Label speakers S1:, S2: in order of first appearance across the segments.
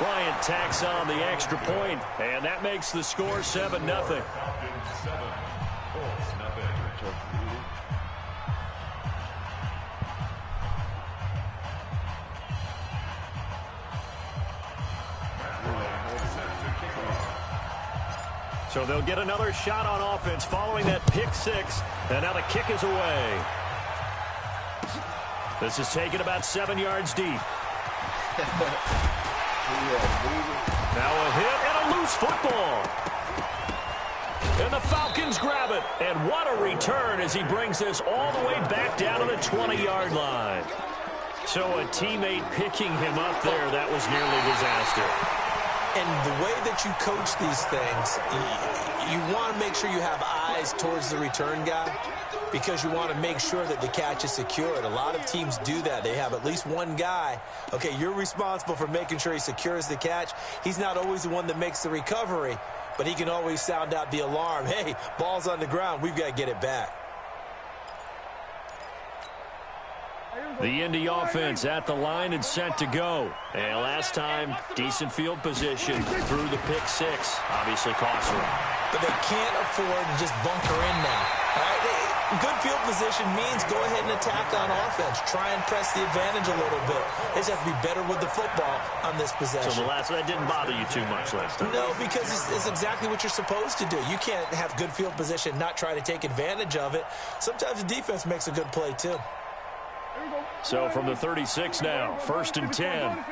S1: Bryant tacks on the extra point, and that makes the score 7-0. So they'll get another shot on offense following that pick six, and now the kick is away. This is taken about 7 yards deep. Now a hit and a loose football. And the Falcons grab it. And what a return as he brings this all the way back down to the 20-yard line. So a teammate picking him up there, that was nearly disaster.
S2: And the way that you coach these things, you want to make sure you have eyes towards the return guy because you want to make sure that the catch is secured. A lot of teams do that. They have at least one guy. Okay, you're responsible for making sure he secures the catch. He's not always the one that makes the recovery, but he can always sound out the alarm. Hey, ball's on the ground. We've got to get it back.
S1: The Indy offense at the line and set to go. And last time, decent field position through the pick six. Obviously cost them.
S2: But they can't afford to just bunker in now. All right? Good field position means go ahead and attack on offense. Try and press the advantage a little bit. They just have to be better with the football on this possession.
S1: So the last one, that didn't bother you too much last time?
S2: No, because it's exactly what you're supposed to do. You can't have good field position, not try to take advantage of it. Sometimes the defense makes a good play, too.
S1: So from the 36 now, 1st and 10.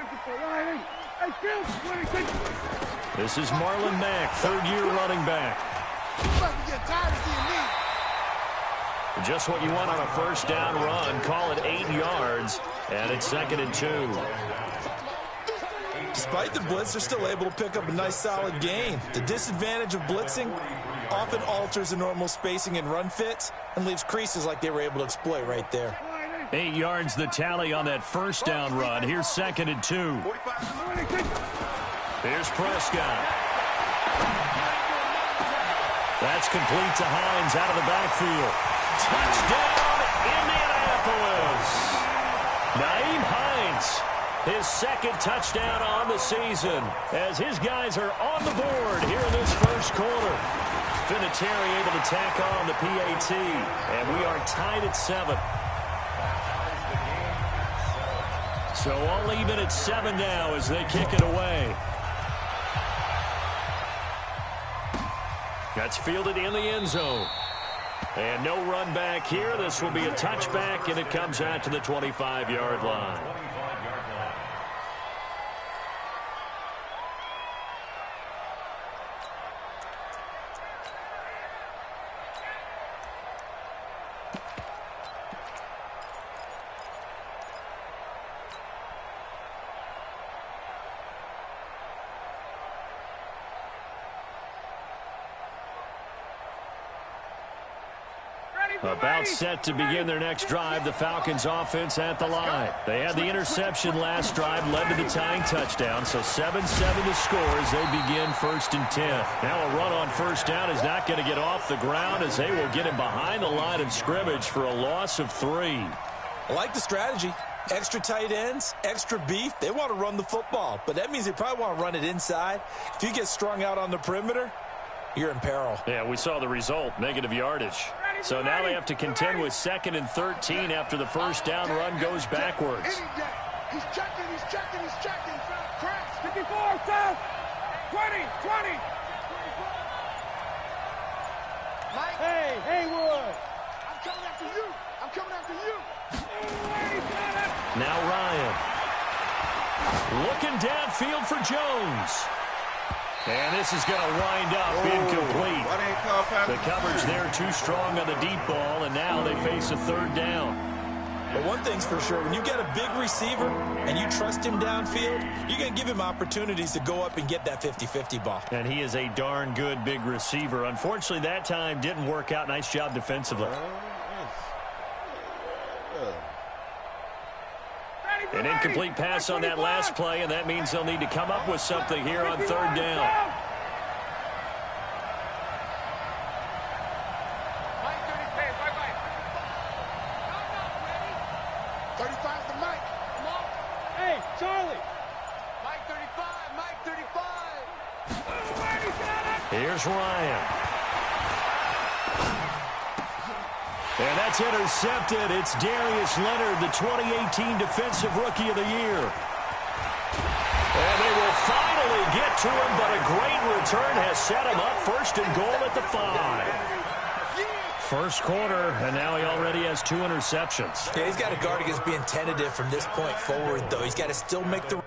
S1: This is Marlon Mack, third-year running back. Just what you want on a first down run. Call it 8 yards, and it's 2nd and 2.
S2: Despite the blitz, they're still able to pick up a nice solid gain. The disadvantage of blitzing often alters the normal spacing and run fits and leaves creases like they were able to exploit right there.
S1: 8 yards the tally on that first down run. Here's 2nd and 2. Here's Prescott. That's complete to Hines out of the backfield. Touchdown, Indianapolis. Nyheim Hines, his 2nd touchdown on the season as his guys are on the board here in this first quarter. Vinatieri able to tack on the PAT, and we are tied at 7. So all even at 7 now as they kick it away. That's fielded in the end zone. And no run back here. This will be a touchback, and it comes out to the 25-yard line. About set to begin their next drive, the Falcons offense at the line. They had the interception last drive, led to the tying touchdown, so 7-7 to score as they begin 1st and 10. Now a run on first down is not going to get off the ground as they will get him behind the line of scrimmage for a loss of 3.
S2: I like the strategy. Extra tight ends, extra beef. They want to run the football, but that means they probably want to run it inside. If you get strung out on the perimeter, you're in peril.
S1: Yeah, we saw the result, negative yardage. So now they have to contend with 2nd and 13 after the first down run goes backwards.
S3: He's checking. Cracks. 54, south. 20. Hey, Haywood. I'm coming after you.
S1: Now Ryan. Looking downfield for Jones. And this is going to wind up incomplete. The coverage there too strong on the deep ball, and now they face a 3rd down.
S2: But one thing's for sure, when you got a big receiver and you trust him downfield, you're going to give him opportunities to go up and get that 50-50 ball.
S1: And he is a darn good big receiver. Unfortunately, that time didn't work out. Nice job defensively. An incomplete pass on that last play, and that means they'll need to come up with something here on 3rd down.
S3: Hey, Charlie. Mike 35. Mike 35.
S1: Here's Ryan. And that's intercepted. It's Darius Leonard, the 2018 Defensive Rookie of the Year. And they will finally get to him, but a great return has set him up first and goal at the 5. First quarter, and now he already has 2 interceptions.
S2: Yeah, he's got to guard against being tentative from this point forward, though. He's got to still make the...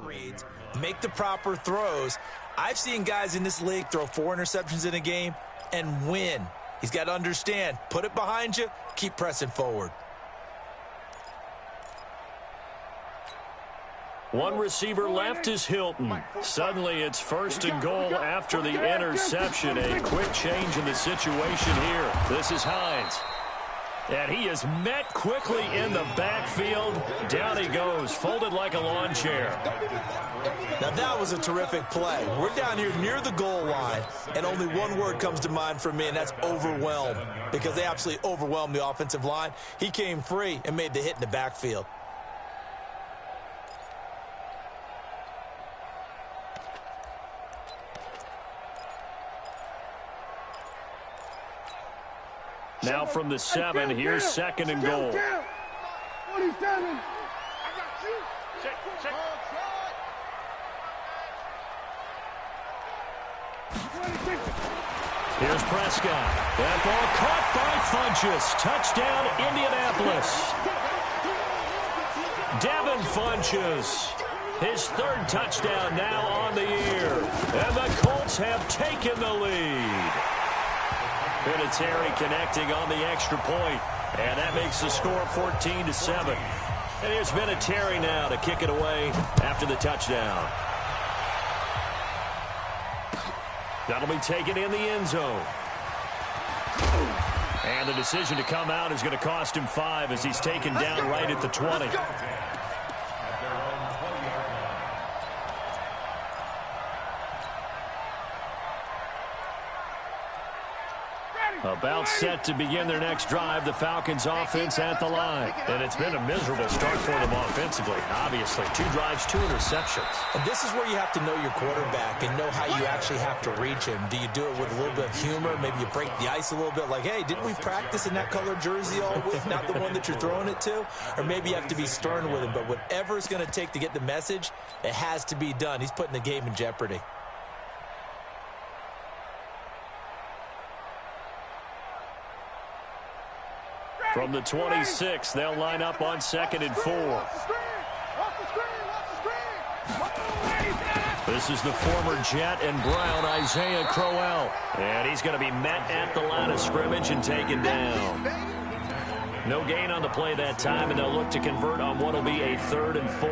S2: reads, make the proper throws. I've seen guys in this league throw 4 interceptions in a game and win. He's got to understand, put it behind you, keep pressing forward.
S1: One receiver left is Hilton. Suddenly it's first and goal after the interception. A quick change in the situation here. This is Hines. And he is met quickly in the backfield. Down he goes, folded like a lawn chair.
S2: Now that was a terrific play. We're down here near the goal line, and only one word comes to mind for me, and that's overwhelmed, because they absolutely overwhelmed the offensive line. He came free and made the hit in the backfield.
S1: Now from the 7, here's second and goal.
S3: 47. I got you. Check.
S1: Here's Prescott. That ball caught by Funchess. Touchdown, Indianapolis. Devin Funchess. His 3rd touchdown now on the year. And the Colts have taken the lead. Vinatieri connecting on the extra point, and that makes the score 14-7. And here's Vinatieri now to kick it away after the touchdown. That'll be taken in the end zone. And the decision to come out is going to cost him 5 as he's taken down right at the 20. About set to begin their next drive, the Falcons offense at the line. And it's been a miserable start for them offensively. Obviously, 2 drives, 2 interceptions.
S2: And this is where you have to know your quarterback and know how you actually have to reach him. Do you do it with a little bit of humor? Maybe you break the ice a little bit like, hey, didn't we practice in that color jersey all week? Not the one that you're throwing it to? Or maybe you have to be stern with him. But whatever it's going to take to get the message, it has to be done. He's putting the game in jeopardy.
S1: From the 26, they'll line up on 2nd and 4. This is the former Jet and Brown, Isaiah Crowell. And he's going to be met at the line of scrimmage and taken down. No gain on the play that time, and they'll look to convert on what will be a 3rd and 4.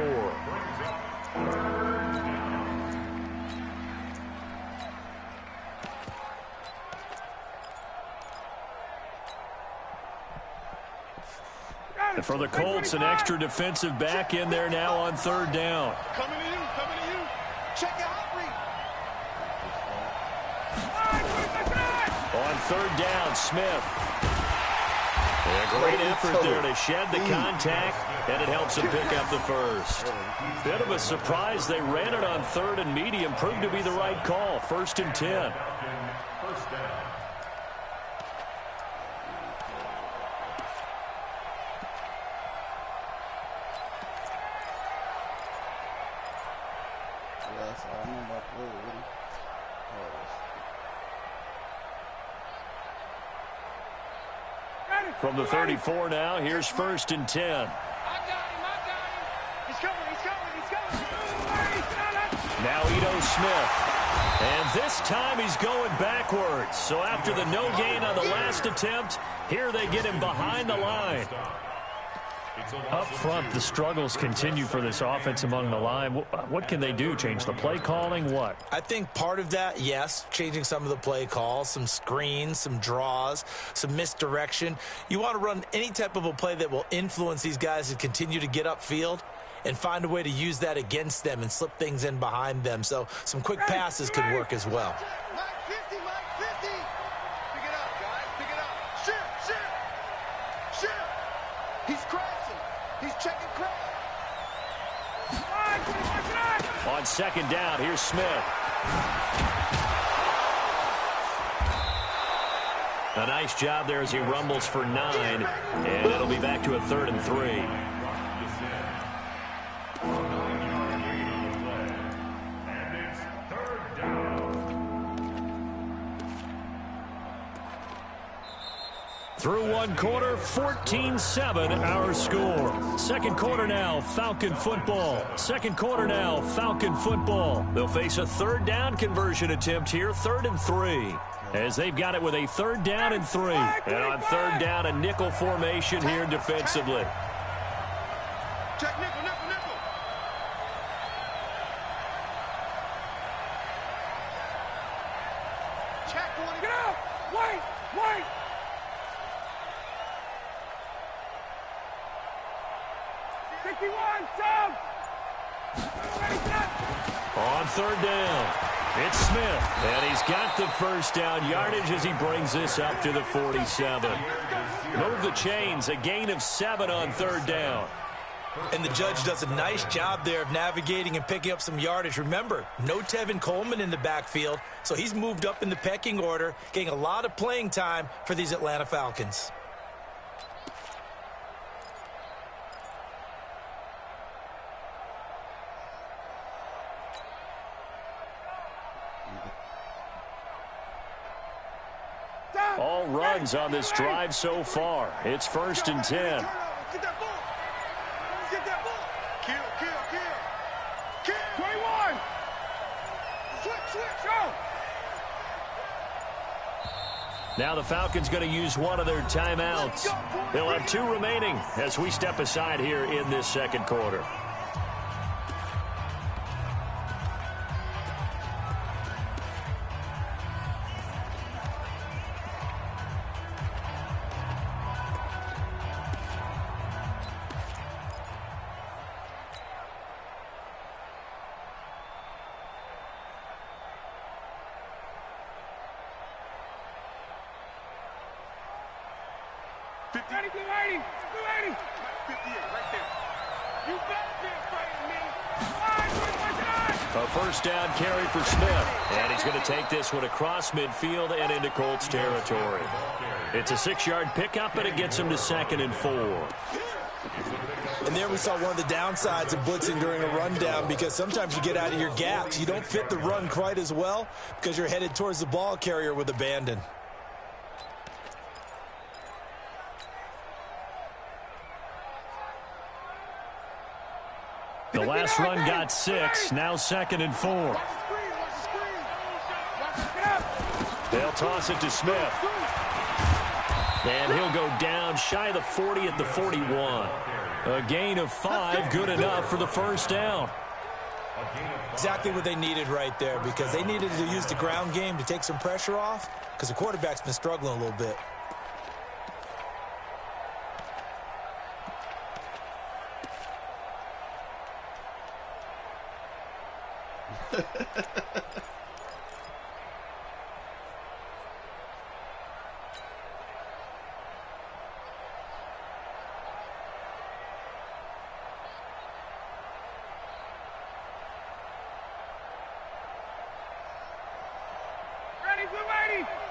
S1: And for the Colts, an extra defensive back in there now on 3rd down.
S3: Coming to you. Check your hot read.
S1: On 3rd down, Smith. A great effort there to shed the contact, and it helps him pick up the first. Bit of a surprise. They ran it on 3rd and medium. Proved to be the right call. 1st and 10. From the 34 now, here's 1st and 10.
S3: I got him. He's coming.
S1: Now Ito Smith. And this time he's going backwards. So after the no gain on the last attempt, here they get him behind the line. Up front, the struggles continue for this offense among the line. What can they do? Change the play calling? What?
S2: I think part of that, yes, changing some of the play calls, some screens, some draws, some misdirection. You want to run any type of a play that will influence these guys to continue to get upfield and find a way to use that against them and slip things in behind them. So some quick passes could work as well.
S3: Mike 50, Mike 50. Pick it up, guys. Pick it up. Shift. He's crashing. He's checking crash.
S1: On second down, here's Smith. A nice job there as he rumbles for 9, and it'll be back to a 3rd and 3. Through one quarter, 14-7 our score. Second quarter now, Falcon football. Second quarter now, Falcon football. They'll face a 3rd down conversion attempt here, 3rd and 3. As they've got it with a 3rd down and 3. And on 3rd down, a nickel formation here defensively.
S3: Check nickel. Check one. Get out. Wait.
S1: On 3rd down, it's Smith, and he's got the 1st down yardage as he brings this up to the 47. Move the chains, a gain of 7 on 3rd down.
S2: And the judge does a nice job there of navigating and picking up some yardage. Remember, no Tevin Coleman in the backfield, so he's moved up in the pecking order, getting a lot of playing time for these Atlanta Falcons.
S1: All runs on this drive so far. It's 1st and 10.
S3: Get that ball. Kill. 21. Switch. Go.
S1: Now the Falcons going to use one of their timeouts. They'll have 2 remaining as we step aside here in this second quarter. A 1st down carry for Smith, and he's going to take this one across midfield and into Colts territory. It's a 6-yard pickup, and it gets him to 2nd and 4.
S2: And there we saw one of the downsides of blitzing during a rundown, because sometimes you get out of your gaps. You don't fit the run quite as well because you're headed towards the ball carrier with abandon.
S1: The last run got 6, now 2nd and 4. They'll toss it to Smith. And he'll go down shy of the 40 at the 41. A gain of 5, good enough for the 1st down.
S2: Exactly what they needed right there, because they needed to use the ground game to take some pressure off, because the quarterback's been struggling a little bit.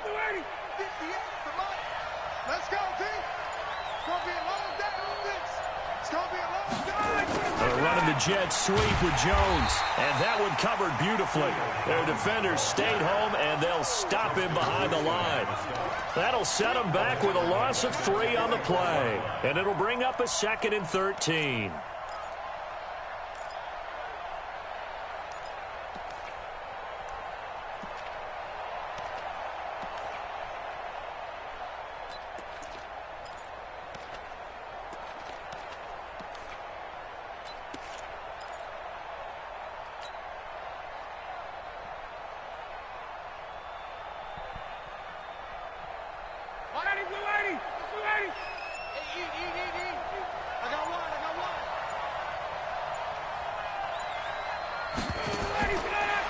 S3: Ready. 58 for Mike. Let's go, team. It's going to be a long day on this. It's going to be a long day.
S1: Running the jet sweep with Jones, and that one covered beautifully. Their defenders stayed home, and they'll stop him behind the line. That'll set him back with a loss of 3 on the play, and it'll bring up a 2nd and 13.
S3: I got one.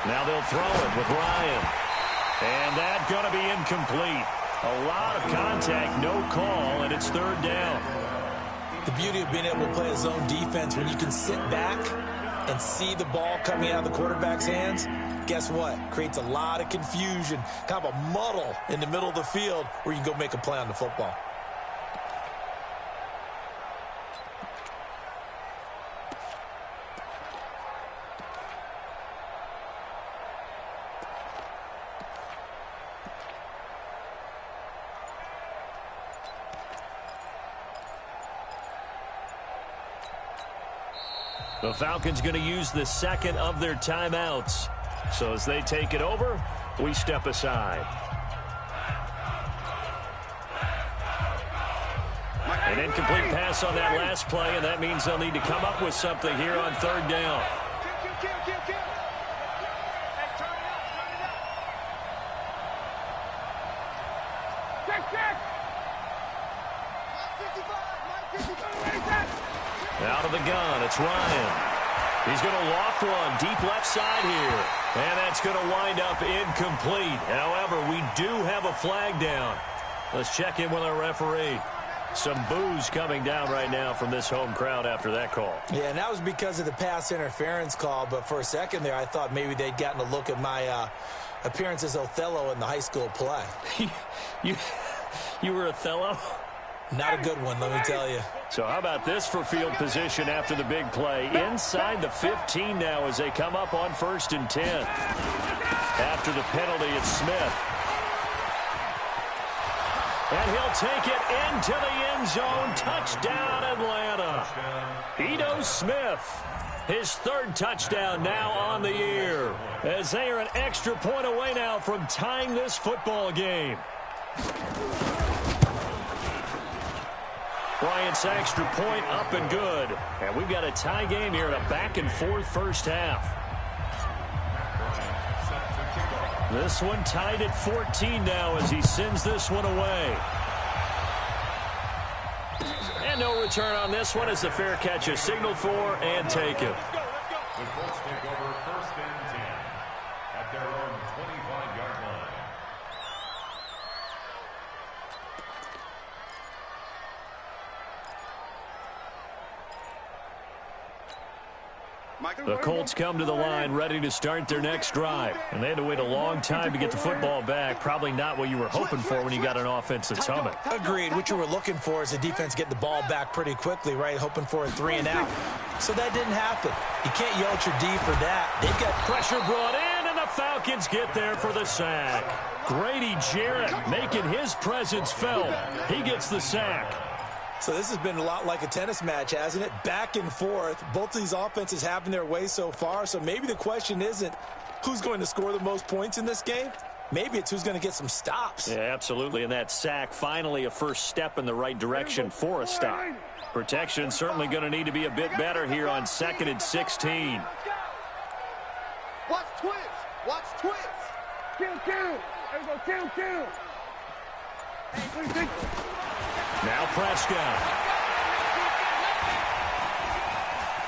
S1: Now they'll throw it with Ryan. And that's going to be incomplete. A lot of contact, no call, and it's third down.
S2: The beauty of being able to play a zone defense, when you can sit back and see the ball coming out of the quarterback's hands, guess what? Creates a lot of confusion, kind of a muddle in the middle of the field where you can go make a play on the football.
S1: The Falcons going to use the second of their timeouts. So as they take it over, we step aside. An incomplete pass on that last play, and that means they'll need to come up with something here on third down. Out of the gun, it's Ryan. He's going to loft one deep left side here. And that's going to wind up incomplete. However, we do have a flag down. Let's check in with our referee. Some boos coming down right now from this home crowd after that call.
S2: Yeah, and that was because of the pass interference call. But for a second there, I thought maybe they'd gotten a look at my appearance as Othello in the high school play.
S1: You were Othello?
S2: Not a good one, let me tell you.
S1: So how about this for field position after the big play? Inside the 15 now as they come up on 1st and 10. After the penalty, it's Smith. And he'll take it into the end zone. Touchdown, Atlanta. Ito Smith, his third touchdown now on the year, as they are an extra point away now from tying this football game. Bryant's extra point up and good. And we've got a tie game here in a back-and-forth first half. This one tied at 14 now as he sends this one away. And no return on this one as the fair catch is signaled for and taken.
S4: The Colts take over 1st and 10 at their own 25-yard line.
S1: The Colts come to the line ready to start their next drive. And they had to wait a long time to get the football back. Probably not what you were hoping for when you got an offense that's humming.
S2: Agreed. What you were looking for is the defense get the ball back pretty quickly, right? Hoping for a 3 and out. So that didn't happen. You can't yell at your D for that. They've got
S1: pressure brought in, and the Falcons get there for the sack. Grady Jarrett making his presence felt. He gets the sack.
S2: So this has been a lot like a tennis match, hasn't it? Back and forth. Both of these offenses having their way so far. So maybe the question isn't who's going to score the most points in this game. Maybe it's who's going to get some stops.
S1: Yeah, absolutely. And that sack, finally a first step in the right direction for a stop. Protection certainly going to need to be a bit better here on 2nd and 16.
S3: Watch twins. Watch twins. Kill. There we go. Kill.
S1: Now Prescott.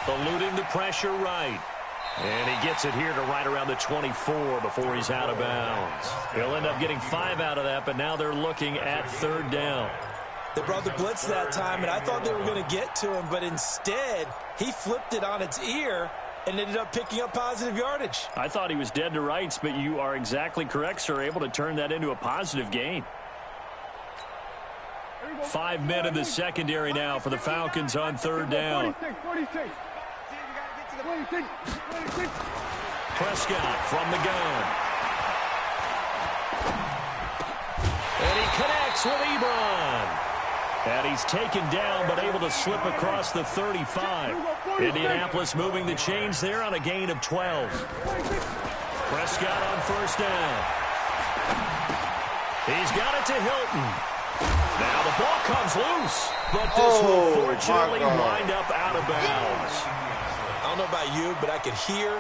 S1: Eluding the pressure right. And he gets it here to right around the 24 before he's out of bounds. He'll end up getting 5 out of that, but now they're looking at 3rd down.
S2: They brought the blitz that time, and I thought they were going to get to him, but instead he flipped it on its ear and ended up picking up positive yardage.
S1: I thought he was dead to rights, but you are exactly correct, sir, able to turn that into a positive gain. 5 men in the secondary now for the Falcons on 3rd down. Prescott from the gun. And he connects with Ebron. And he's taken down but able to slip across the 35. Indianapolis moving the chains there on a gain of 12. Prescott on 1st down. He's got it to Hilton. Now the ball comes loose, but this will fortunately wind up out of bounds.
S2: I don't know about you, but I could hear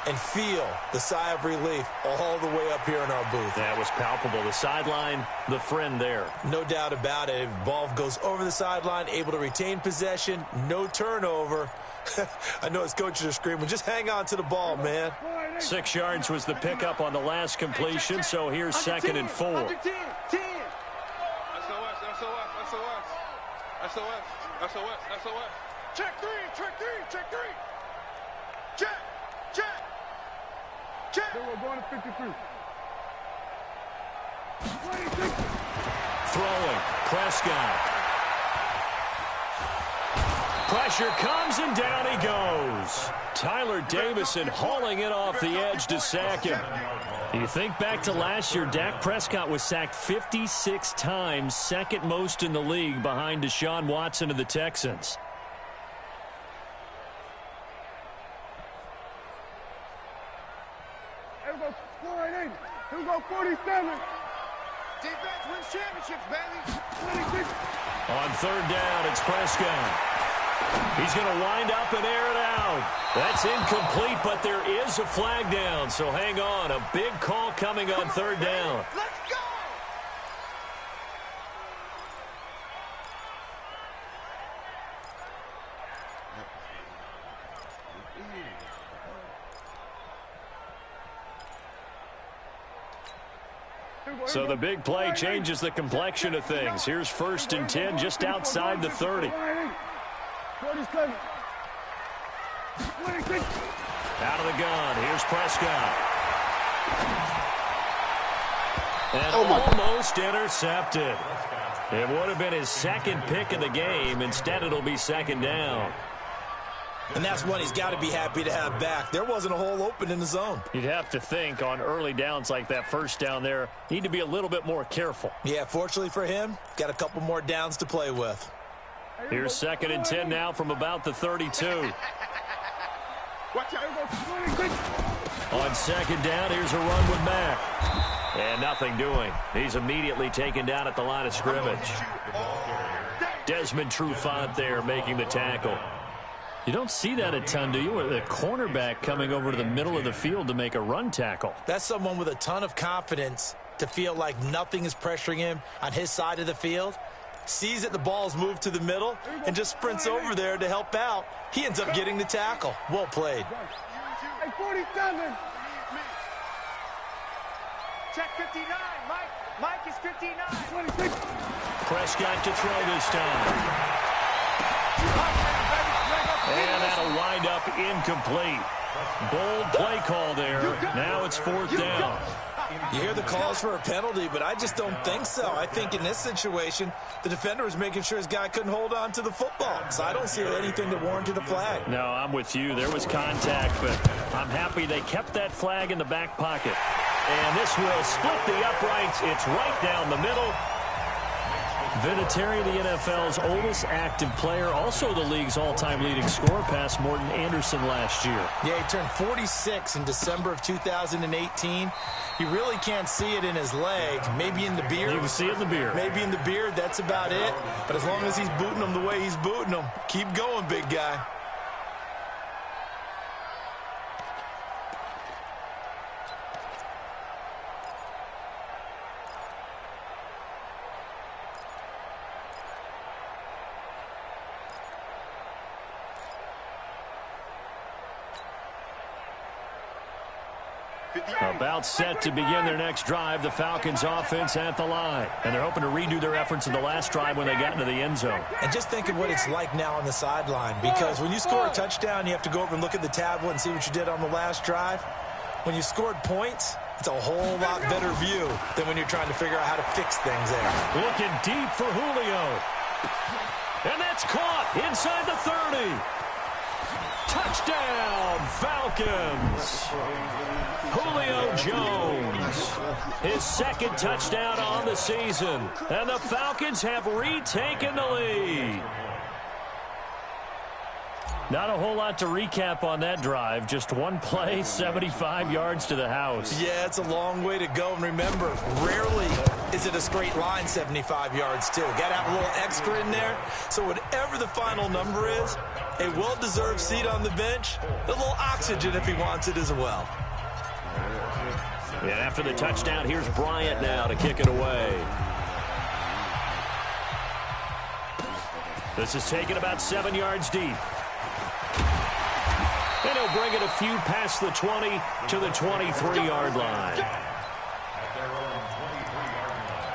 S2: and feel the sigh of relief all the way up here in our booth.
S1: That was palpable. The sideline, the friend there.
S2: No doubt about it. If the ball goes over the sideline, able to retain possession, no turnover. I know his coaches are screaming, just hang on to the ball, man.
S1: 6 yards was the pickup on the last completion, so here's 2nd and 4.
S3: SOS, SOS, SOS, SOS, SOS. Check 3, check 3, check 3. Check, check, check. We're going to 53.
S1: Throwing, Prescott. Pressure comes, and down he goes. Tyler Davison hauling it off the edge to sack him. You think back to last year, Dak Prescott was sacked 56 times, second most in the league behind Deshaun Watson of the Texans.
S3: Here we go, 480. Here we go, 47. Defense wins championships, baby. 26.
S1: On 3rd down, it's Prescott. He's going to wind up and air it out. That's incomplete, but there is a flag down, so hang on. A big call coming on 3rd down.
S3: Let's go!
S1: So the big play changes the complexion of things. Here's 1st and 10 just outside the 30.
S3: 47. 26.
S1: Out of the gun. Here's Prescott. And almost intercepted. It would have been his 2nd pick of the game. Instead, it'll be 2nd down.
S2: And that's one he's got to be happy to have back. There wasn't a hole open in the zone.
S1: You'd have to think on early downs like that 1st down there, need to be a little bit more careful.
S2: Yeah, fortunately for him, got a couple more downs to play with.
S1: Here's 2nd and 10 now from about the 32.
S3: Watch out.
S1: On 2nd down, here's a run with Mack. And nothing doing. He's immediately taken down at the line of scrimmage. Desmond Trufant there making the tackle. You don't see that a ton, do you? With a cornerback coming over to the middle of the field to make a run tackle.
S2: That's someone with a ton of confidence to feel like nothing is pressuring him on his side of the field. Sees that the ball's moved to the middle and just sprints over there to help out. He ends up getting the tackle. Well played.
S3: Hey, 47. Check 59. Mike is 59. 26.
S1: Prescott to throw this time. And that'll wind up incomplete. Bold play call there. Now it's 4th down.
S2: You hear the calls for a penalty, but I just don't think so. I think in this situation, the defender was making sure his guy couldn't hold on to the football. So I don't see anything that warranted a flag.
S1: No, I'm with you. There was contact, but I'm happy they kept that flag in the back pocket. And this will split the uprights. It's right down the middle. Vinatieri, the NFL's oldest active player, also the league's all-time leading scorer, past Morton Anderson last year.
S2: Yeah, he turned 46 in December of 2018. You really can't see it in his leg, maybe in the beard.
S1: You can see it in the beard.
S2: Maybe in the beard, that's about it. But as long as he's booting them the way he's booting them, keep going, big guy.
S1: About set to begin their next drive, the Falcons offense at the line. And they're hoping to redo their efforts in the last drive when they got into the end zone.
S2: And just think of what it's like now on the sideline, because when you score a touchdown, you have to go over and look at the tablet and see what you did on the last drive. When you scored points, it's a whole lot better view than when you're trying to figure out how to fix things there.
S1: Looking deep for Julio. And that's caught inside the 30. Touchdown, Falcons. Julio Jones, his 2nd touchdown on the season. And the Falcons have retaken the lead. Not a whole lot to recap on that drive. Just one play, 75 yards to the house.
S2: Yeah, it's a long way to go. And remember, rarely is it a straight line 75 yards, too? Got to have a little extra in there. So whatever the final number is, a well-deserved seat on the bench, a little oxygen if he wants it as well.
S1: And after the touchdown, here's Bryant now to kick it away. This is taken about 7 yards deep. And he'll bring it a few past the 20 to the 23-yard line.
S4: At their own 23-yard line.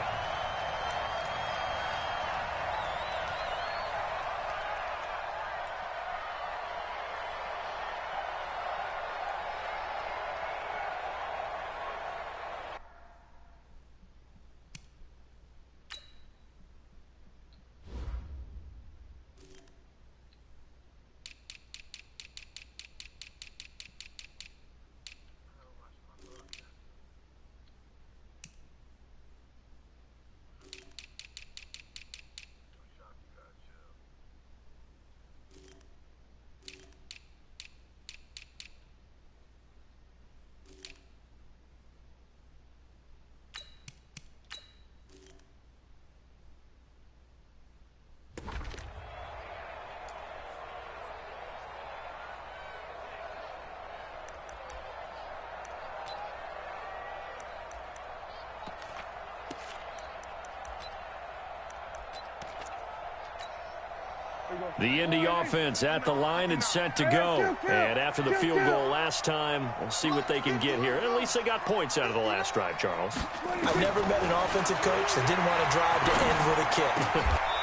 S1: The Indy offense at the line and set to go. And after the field goal last time, we'll see what they can get here. At least they got points out of the last drive, Charles.
S2: I've never met an offensive coach that didn't want to drive to end with a kick.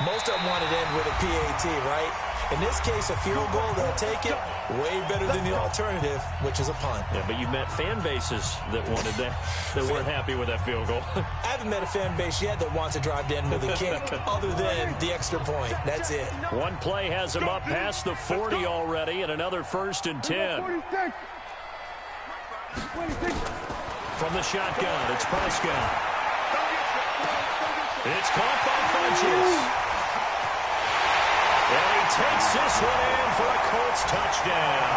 S2: Most of them wanted to end with a PAT, right? In this case, a field goal, they'll take it. Way better than the alternative, which is a punt.
S1: Yeah, but you've met fan bases that wanted that weren't happy with that field goal.
S2: I haven't met a fan base yet that wants to drive to end with a kick other than the extra point. That's it.
S1: One play has him up past the 40 already, and another 1st and 10. From the shotgun, it's Prescott. It's caught by Funches. And he takes this one in for a Colts touchdown.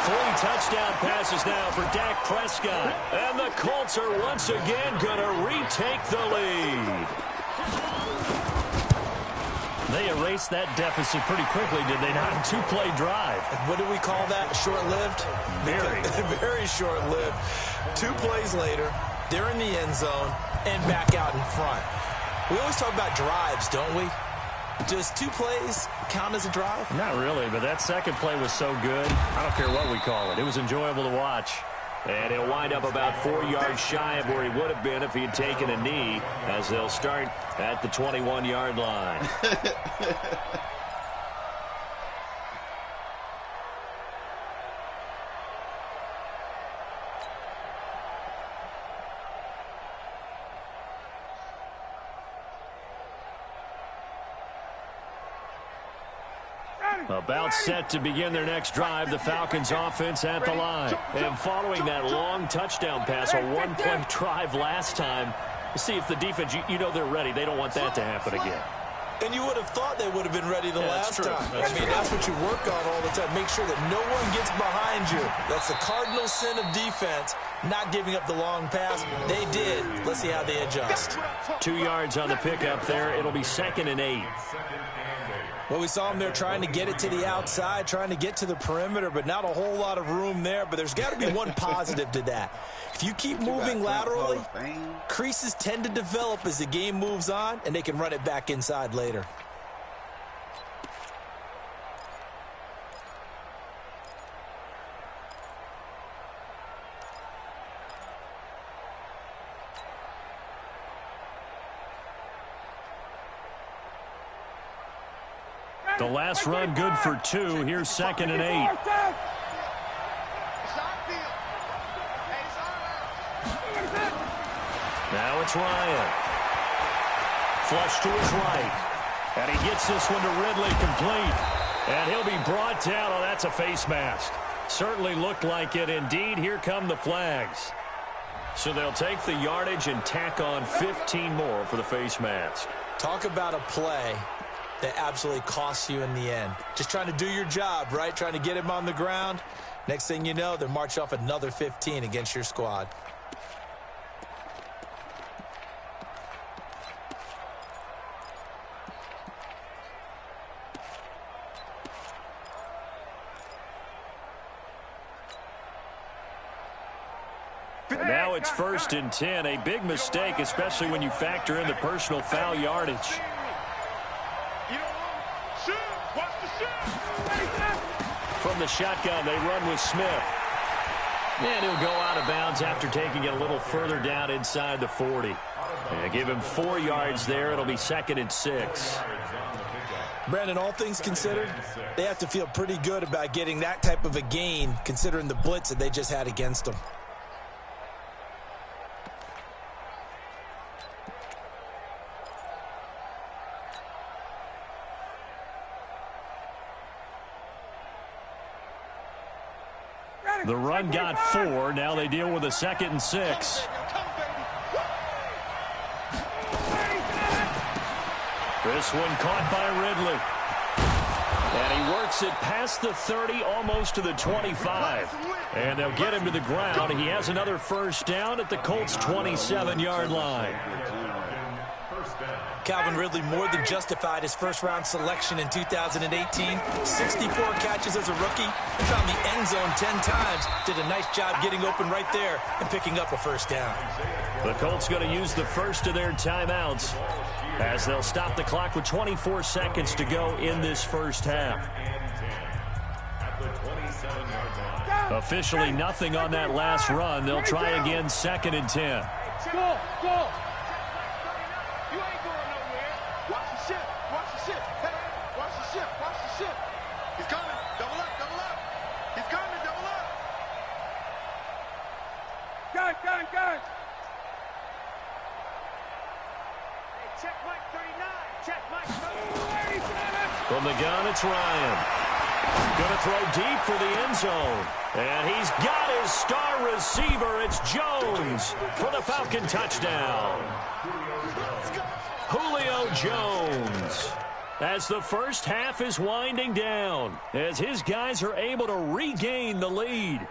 S1: 3 touchdown passes now for Dak Prescott. And the Colts are once again going to retake the lead. They erased that deficit pretty quickly, did they not? A 2-play drive.
S2: What do we call that? Short-lived?
S1: Very.
S2: Very short-lived. 2 plays later, they're in the end zone and back out in front. We always talk about drives, don't we? Does 2 plays count as a drive?
S1: Not really, but that second play was so good. I don't care what we call it. It was enjoyable to watch. And he'll wind up about 4 yards shy of where he would have been if he had taken a knee, as they'll start at the 21-yard line. About set to begin their next drive, the Falcons offense at the line. And following that long touchdown pass, a 1-play drive last time, we'll see if the defense, you know they're ready. They don't want that to happen again.
S2: And you would have thought they would have been ready the last time. That's what you work on all the time. Make sure that no one gets behind you. That's the cardinal sin of defense, not giving up the long pass. They did. Let's see how they adjust.
S1: 2 yards on the pickup there. It'll be 2nd and 8.
S2: Well, we saw them there trying to get it to the outside, trying to get to the perimeter, but not a whole lot of room there. But there's got to be one positive to that. If you keep moving laterally, creases tend to develop as the game moves on, and they can run it back inside later.
S1: The last run good for 2. Here's 2nd and 8. Now it's Ryan. Flush to his right. And he gets this one to Ridley complete. And he'll be brought down. Oh, that's a face mask. Certainly looked like it. Indeed, here come the flags. So they'll take the yardage and tack on 15 more for the face mask.
S2: Talk about a play that absolutely costs you in the end. Just trying to do your job, right? Trying to get him on the ground. Next thing you know, they're marching off another 15 against your squad.
S1: And now it's 1st and 10. A big mistake, especially when you factor in the personal foul yardage. From the shotgun, they run with Smith. And he'll go out of bounds after taking it a little further down inside the 40. And give him 4 yards there. It'll be 2nd and 6.
S2: Brandon, all things considered, they have to feel pretty good about getting that type of a gain, considering the blitz that they just had against them.
S1: The run got 4. Now they deal with a 2nd and 6. This one caught by Ridley. And he works it past the 30, almost to the 25. And they'll get him to the ground. He has another 1st down at the Colts' 27-yard line.
S2: Calvin Ridley more than justified his first-round selection in 2018. 64 catches as a rookie. He found the end zone 10 times. Did a nice job getting open right there and picking up a 1st down.
S1: The Colts going to use the first of their timeouts as they'll stop the clock with 24 seconds to go in this first half. Officially nothing on that last run. They'll try again 2nd and 10.
S3: Go! You ain't going nowhere. Watch the ship. Watch the ship. Hey, watch the ship. Watch the ship. He's coming. Double up. Double up. He's coming. Double up. Gun. Hey, check Mike 39. Check Mike 39.
S1: From the gun, it's Ryan. Going to throw deep for the end zone. And he's got his star receiver. It's Jones for the Falcon touchdown. Julio Jones. As the first half is winding down, as his guys are able to regain the lead.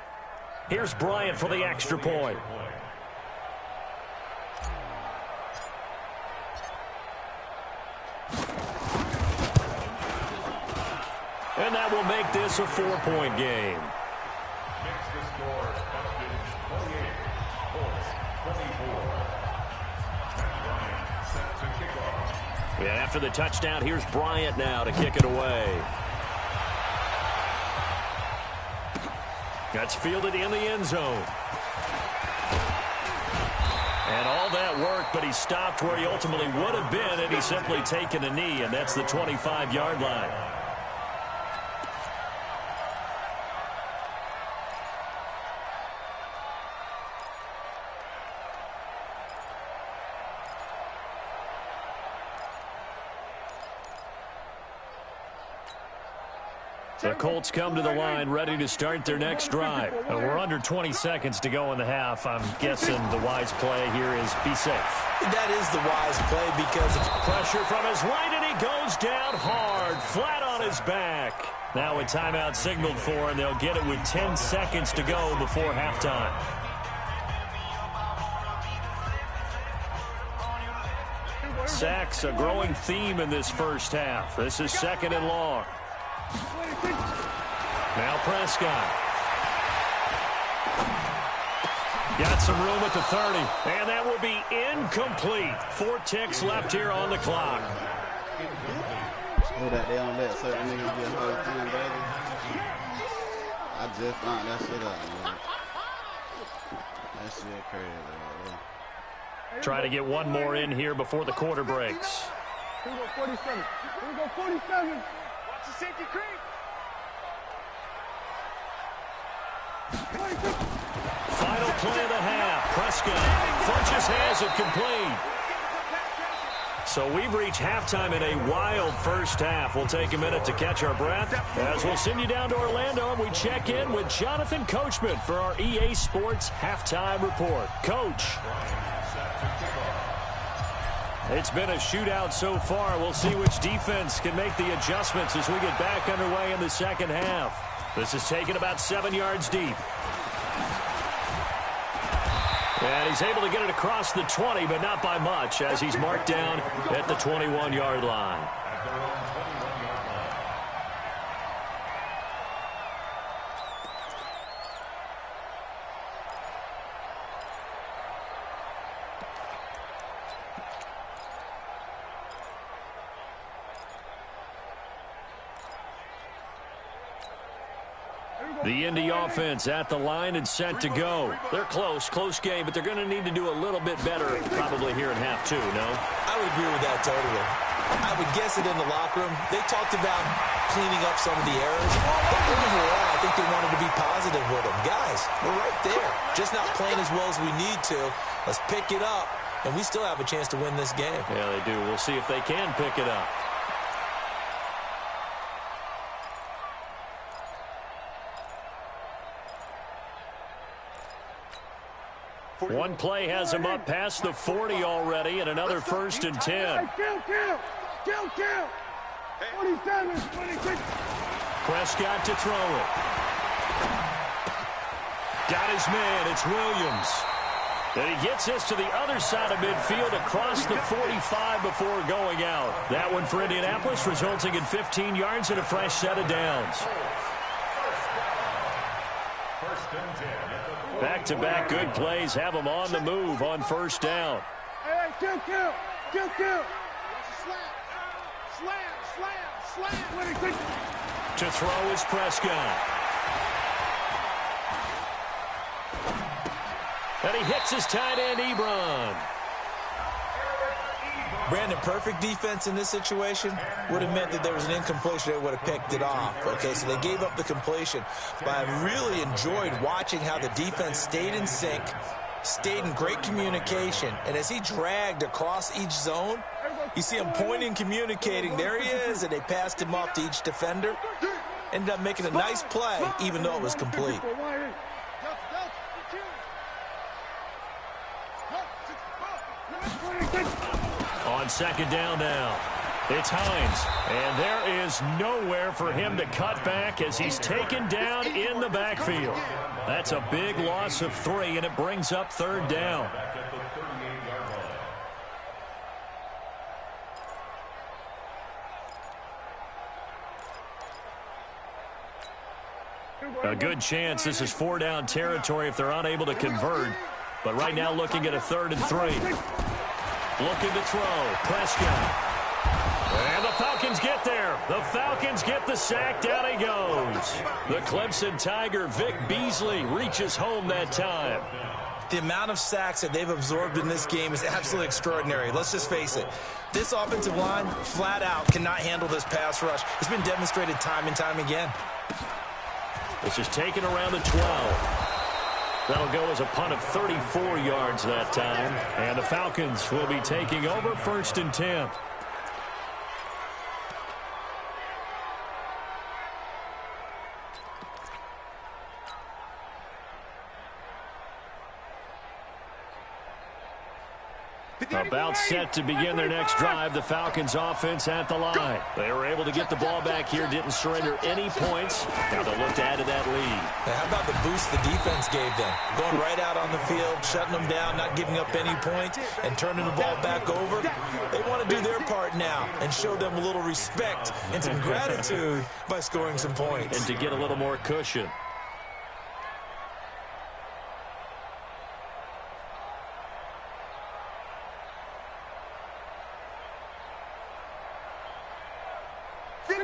S1: Here's Bryant for the extra point. And that will make this a 4-point game.
S4: Makes the score Falcons 28, Colts 24. Bryant set to kick off.
S1: And after the touchdown, here's Bryant now to kick it away. That's fielded in the end zone. And all that work, but he stopped where he ultimately would have been had he simply taken a knee, and that's the 25-yard line. The Colts come to the line ready to start their next drive. We're under 20 seconds to go in the half. I'm guessing the wise play here is be safe.
S2: That is the wise play because of
S1: pressure from his right, and he goes down hard, flat on his back. Now a timeout signaled for, and they'll get it with 10 seconds to go before halftime. Sacks, a growing theme in this first half. This is 2nd and long. Now Prescott. Got some room at the 30. And that will be incomplete. 4 ticks left here on the clock.
S5: Hold that there on that certain niggas get whole time, baby. I just found that shit up, man. That shit crazy, man.
S1: Try to get one more in here before the quarter breaks.
S3: Here we go 47. Here we go 47. Watch the safety creep.
S1: Final play of the half. Prescott. Funches has it complete. So we've reached halftime in a wild first half. We'll take a minute to catch our breath as we'll send you down to Orlando and we check in with Jonathan Coachman for our EA Sports Halftime Report. Coach. It's been a shootout so far. We'll see which defense can make the adjustments as we get back underway in the second half. This is taken about 7 yards deep. And he's able to get it across the 20, but not by much, as he's marked down at the 21-yard line. The Indy offense at the line and set to go. They're close game, but they're going to need to do a little bit better probably here in half 2, no?
S2: I would agree with that totally. I would guess it in the locker room. They talked about cleaning up some of the errors. But overall, I think they wanted to be positive with them. Guys, we're right there. Just not playing as well as we need to. Let's pick it up, and we still have a chance to win this game.
S1: Yeah, they do. We'll see if they can pick it up. One play has him up past the 40 already, and another 1st and 10.
S3: Kill. 27, 26.
S1: Prescott to throw it. Got his man. It's Williams. And he gets this to the other side of midfield across the 45 before going out. That one for Indianapolis, resulting in 15 yards and a fresh set of downs. Back-to-back good plays have them on the move on 1st down.
S3: Hey, kill. Slam.
S1: To throw is Prescott. And he hits his tight end, Ebron.
S2: Brandon, perfect defense in this situation would have meant that there was an incompletion that would have picked it off. Okay, so they gave up the completion. But I really enjoyed watching how the defense stayed in sync, stayed in great communication. And as he dragged across each zone, you see him pointing, communicating. There he is, and they passed him off to each defender. Ended up making a nice play, even though it was complete.
S1: On 2nd down now, it's Hines. And there is nowhere for him to cut back as he's taken down in the backfield. That's a big loss of 3, and it brings up 3rd down. A good chance this is 4-down territory if they're unable to convert. But right now looking at a 3rd and 3. Looking to throw. Prescott. And the Falcons get there. The Falcons get the sack. Down he goes. The Clemson Tiger, Vic Beasley, reaches home that time.
S2: The amount of sacks that they've absorbed in this game is absolutely extraordinary. Let's just face it. This offensive line, flat out, cannot handle this pass rush. It's been demonstrated time and time again.
S1: This is taken around the 12. That'll go as a punt of 34 yards that time. And the Falcons will be taking over 1st and 10. About set to begin their next drive, the Falcons offense at the line. They were able to get the ball back here, didn't surrender any points. Now they'll look to add to that lead.
S2: Now, how about the boost the defense gave them? Going right out on the field, shutting them down, not giving up any points, and turning the ball back over. They want to do their part now and show them a little respect and some gratitude by scoring some points.
S1: And to get a little more cushion.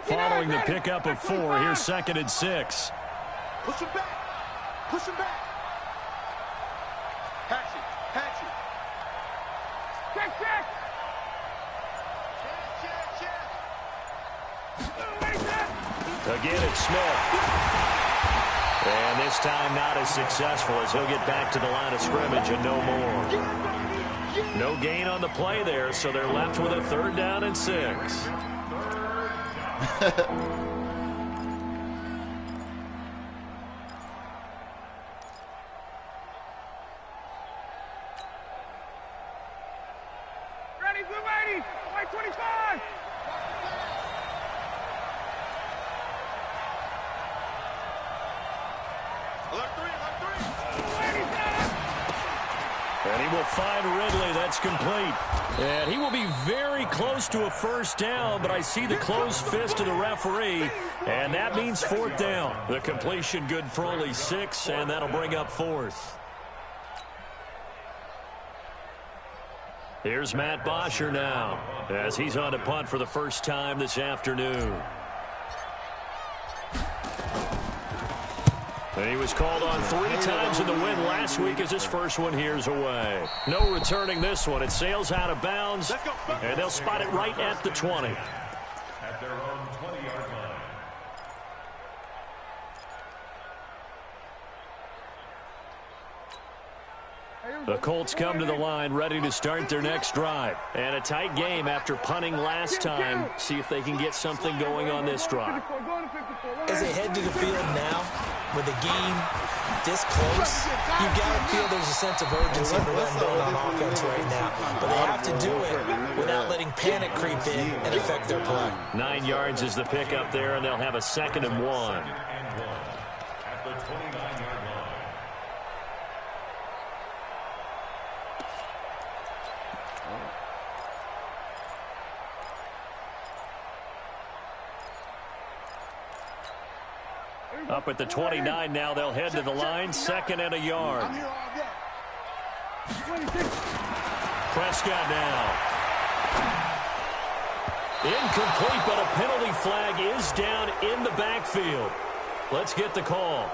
S1: Following the pickup of 4, here's 2nd and 6.
S3: Push him back. Hatchet. Check.
S1: Again, it's Smith. And this time not as successful as he'll get back to the line of scrimmage and no more. No gain on the play there, so they're left with a 3rd down and 6.
S3: Ready, blue 80, white 25. Alert 3.
S1: And he will find Ridley. That's complete. And he will be very close to a 1st down, but I see the closed fist of the referee, and that means 4th down. The completion good for only 6, and that'll bring up 4th. Here's Matt Bosher now, as he's on to punt for the first time this afternoon. And he was called on 3 times in the win last week as his first one here's away. No returning this one. It sails out of bounds, and they'll spot it right at the 20.
S4: At their own 20-yard line.
S1: The Colts come to the line ready to start their next drive. And a tight game after punting last time. See if they can get something going on this drive.
S2: As they head to the field now, with the game this close, you've got to feel there's a sense of urgency for them going on offense right now. But they have to do it without letting panic creep in and affect their play.
S1: 9 yards is the pickup there, and they'll have a 2nd and 1.
S4: At the 29-yard line.
S1: Up at the 29 now, they'll head to the line, 2nd and a yard. Prescott now. Incomplete, but a penalty flag is down in the backfield. Let's get the call.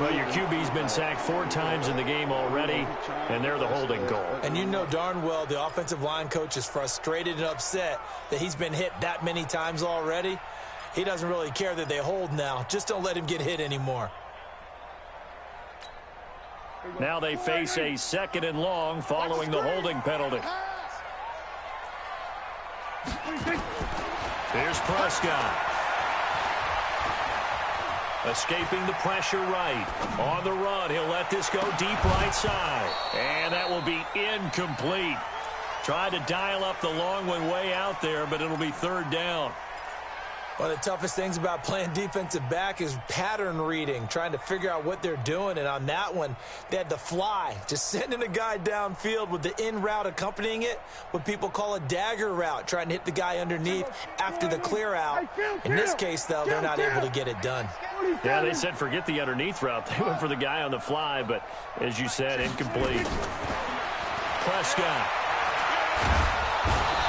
S1: Well, your QB's been sacked 4 times in the game already, and they're the holding call.
S2: And you know darn well the offensive line coach is frustrated and upset that he's been hit that many times already. He doesn't really care that they hold now. Just don't let him get hit anymore.
S1: Now they face a 2nd and long following the holding penalty. Here's Prescott. Escaping the pressure right. On the run, he'll let this go deep right side. And that will be incomplete. Tried to dial up the long one way out there, but it'll be 3rd down.
S2: One of the toughest things about playing defensive back is pattern reading, trying to figure out what they're doing. And on that one, they had the fly, just sending a guy downfield with the in route accompanying it, what people call a dagger route, trying to hit the guy underneath after the clear out. In this case, though, they're not able to get it done.
S1: Yeah, they said forget the underneath route. They went for the guy on the fly, but as you said, incomplete. Prescott.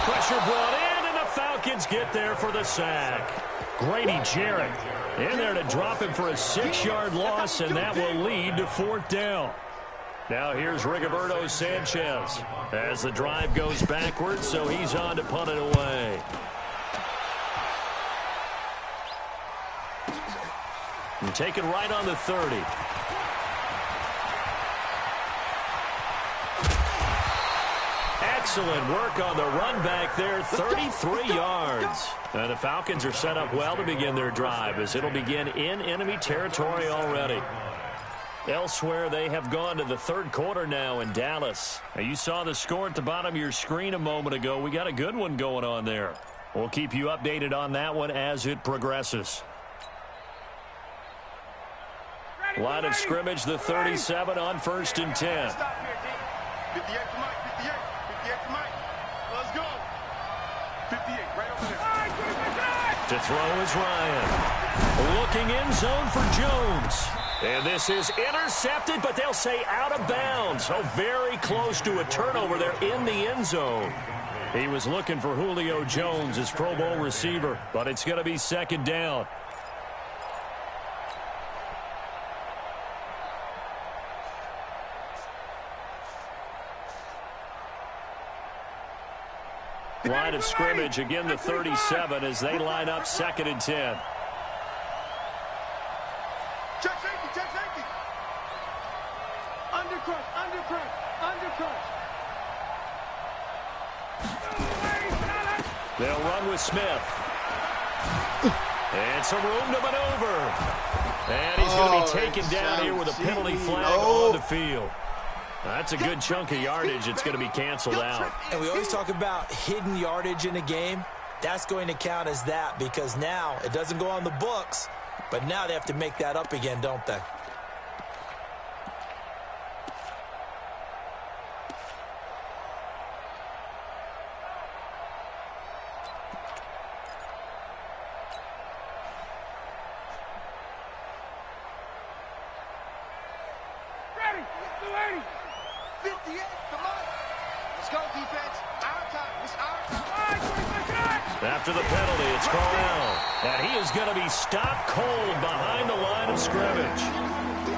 S1: Pressure brought in. Falcons get there for the sack. Grady Jarrett in there to drop him for a 6-yard loss, and that will lead to 4th down. Now here's Rigoberto Sanchez as the drive goes backwards, so he's on to punt it away. And taken right on the 30. Excellent work on the run back there, 33 yards. And the Falcons are set up well to begin their drive as it'll begin in enemy territory already. Elsewhere, they have gone to the 3rd quarter now in Dallas. Now, you saw the score at the bottom of your screen a moment ago. We got a good one going on there. We'll keep you updated on that one as it progresses. Line of scrimmage, the 37 on 1st and 10.
S3: 58 for Mike, 58. 58 for Mike. Let's go. 58, right over there.
S1: To throw is Ryan. Looking in zone for Jones. And this is intercepted, but they'll say out of bounds. So very close to a turnover there in the end zone. He was looking for Julio Jones, his Pro Bowl receiver, but it's going to be 2nd down. Line of scrimmage, again the 37 as they line up 2nd and 10.
S3: Check safety, check safety. Undercrush, undercrush, undercrush.
S1: They'll run with Smith. And some room to maneuver. And he's going to be taken down here with a penalty flag on the field. That's a good chunk of yardage. It's going to be canceled out.
S2: And we always talk about hidden yardage in a game. That's going to count as that because now it doesn't go on the books, but now they have to make that up again, don't they?
S3: Ready, 58, come on. Let's go, defense. Our time, it's our time.
S1: After the penalty, it's called out. And he is going to be stopped cold behind the line of scrimmage.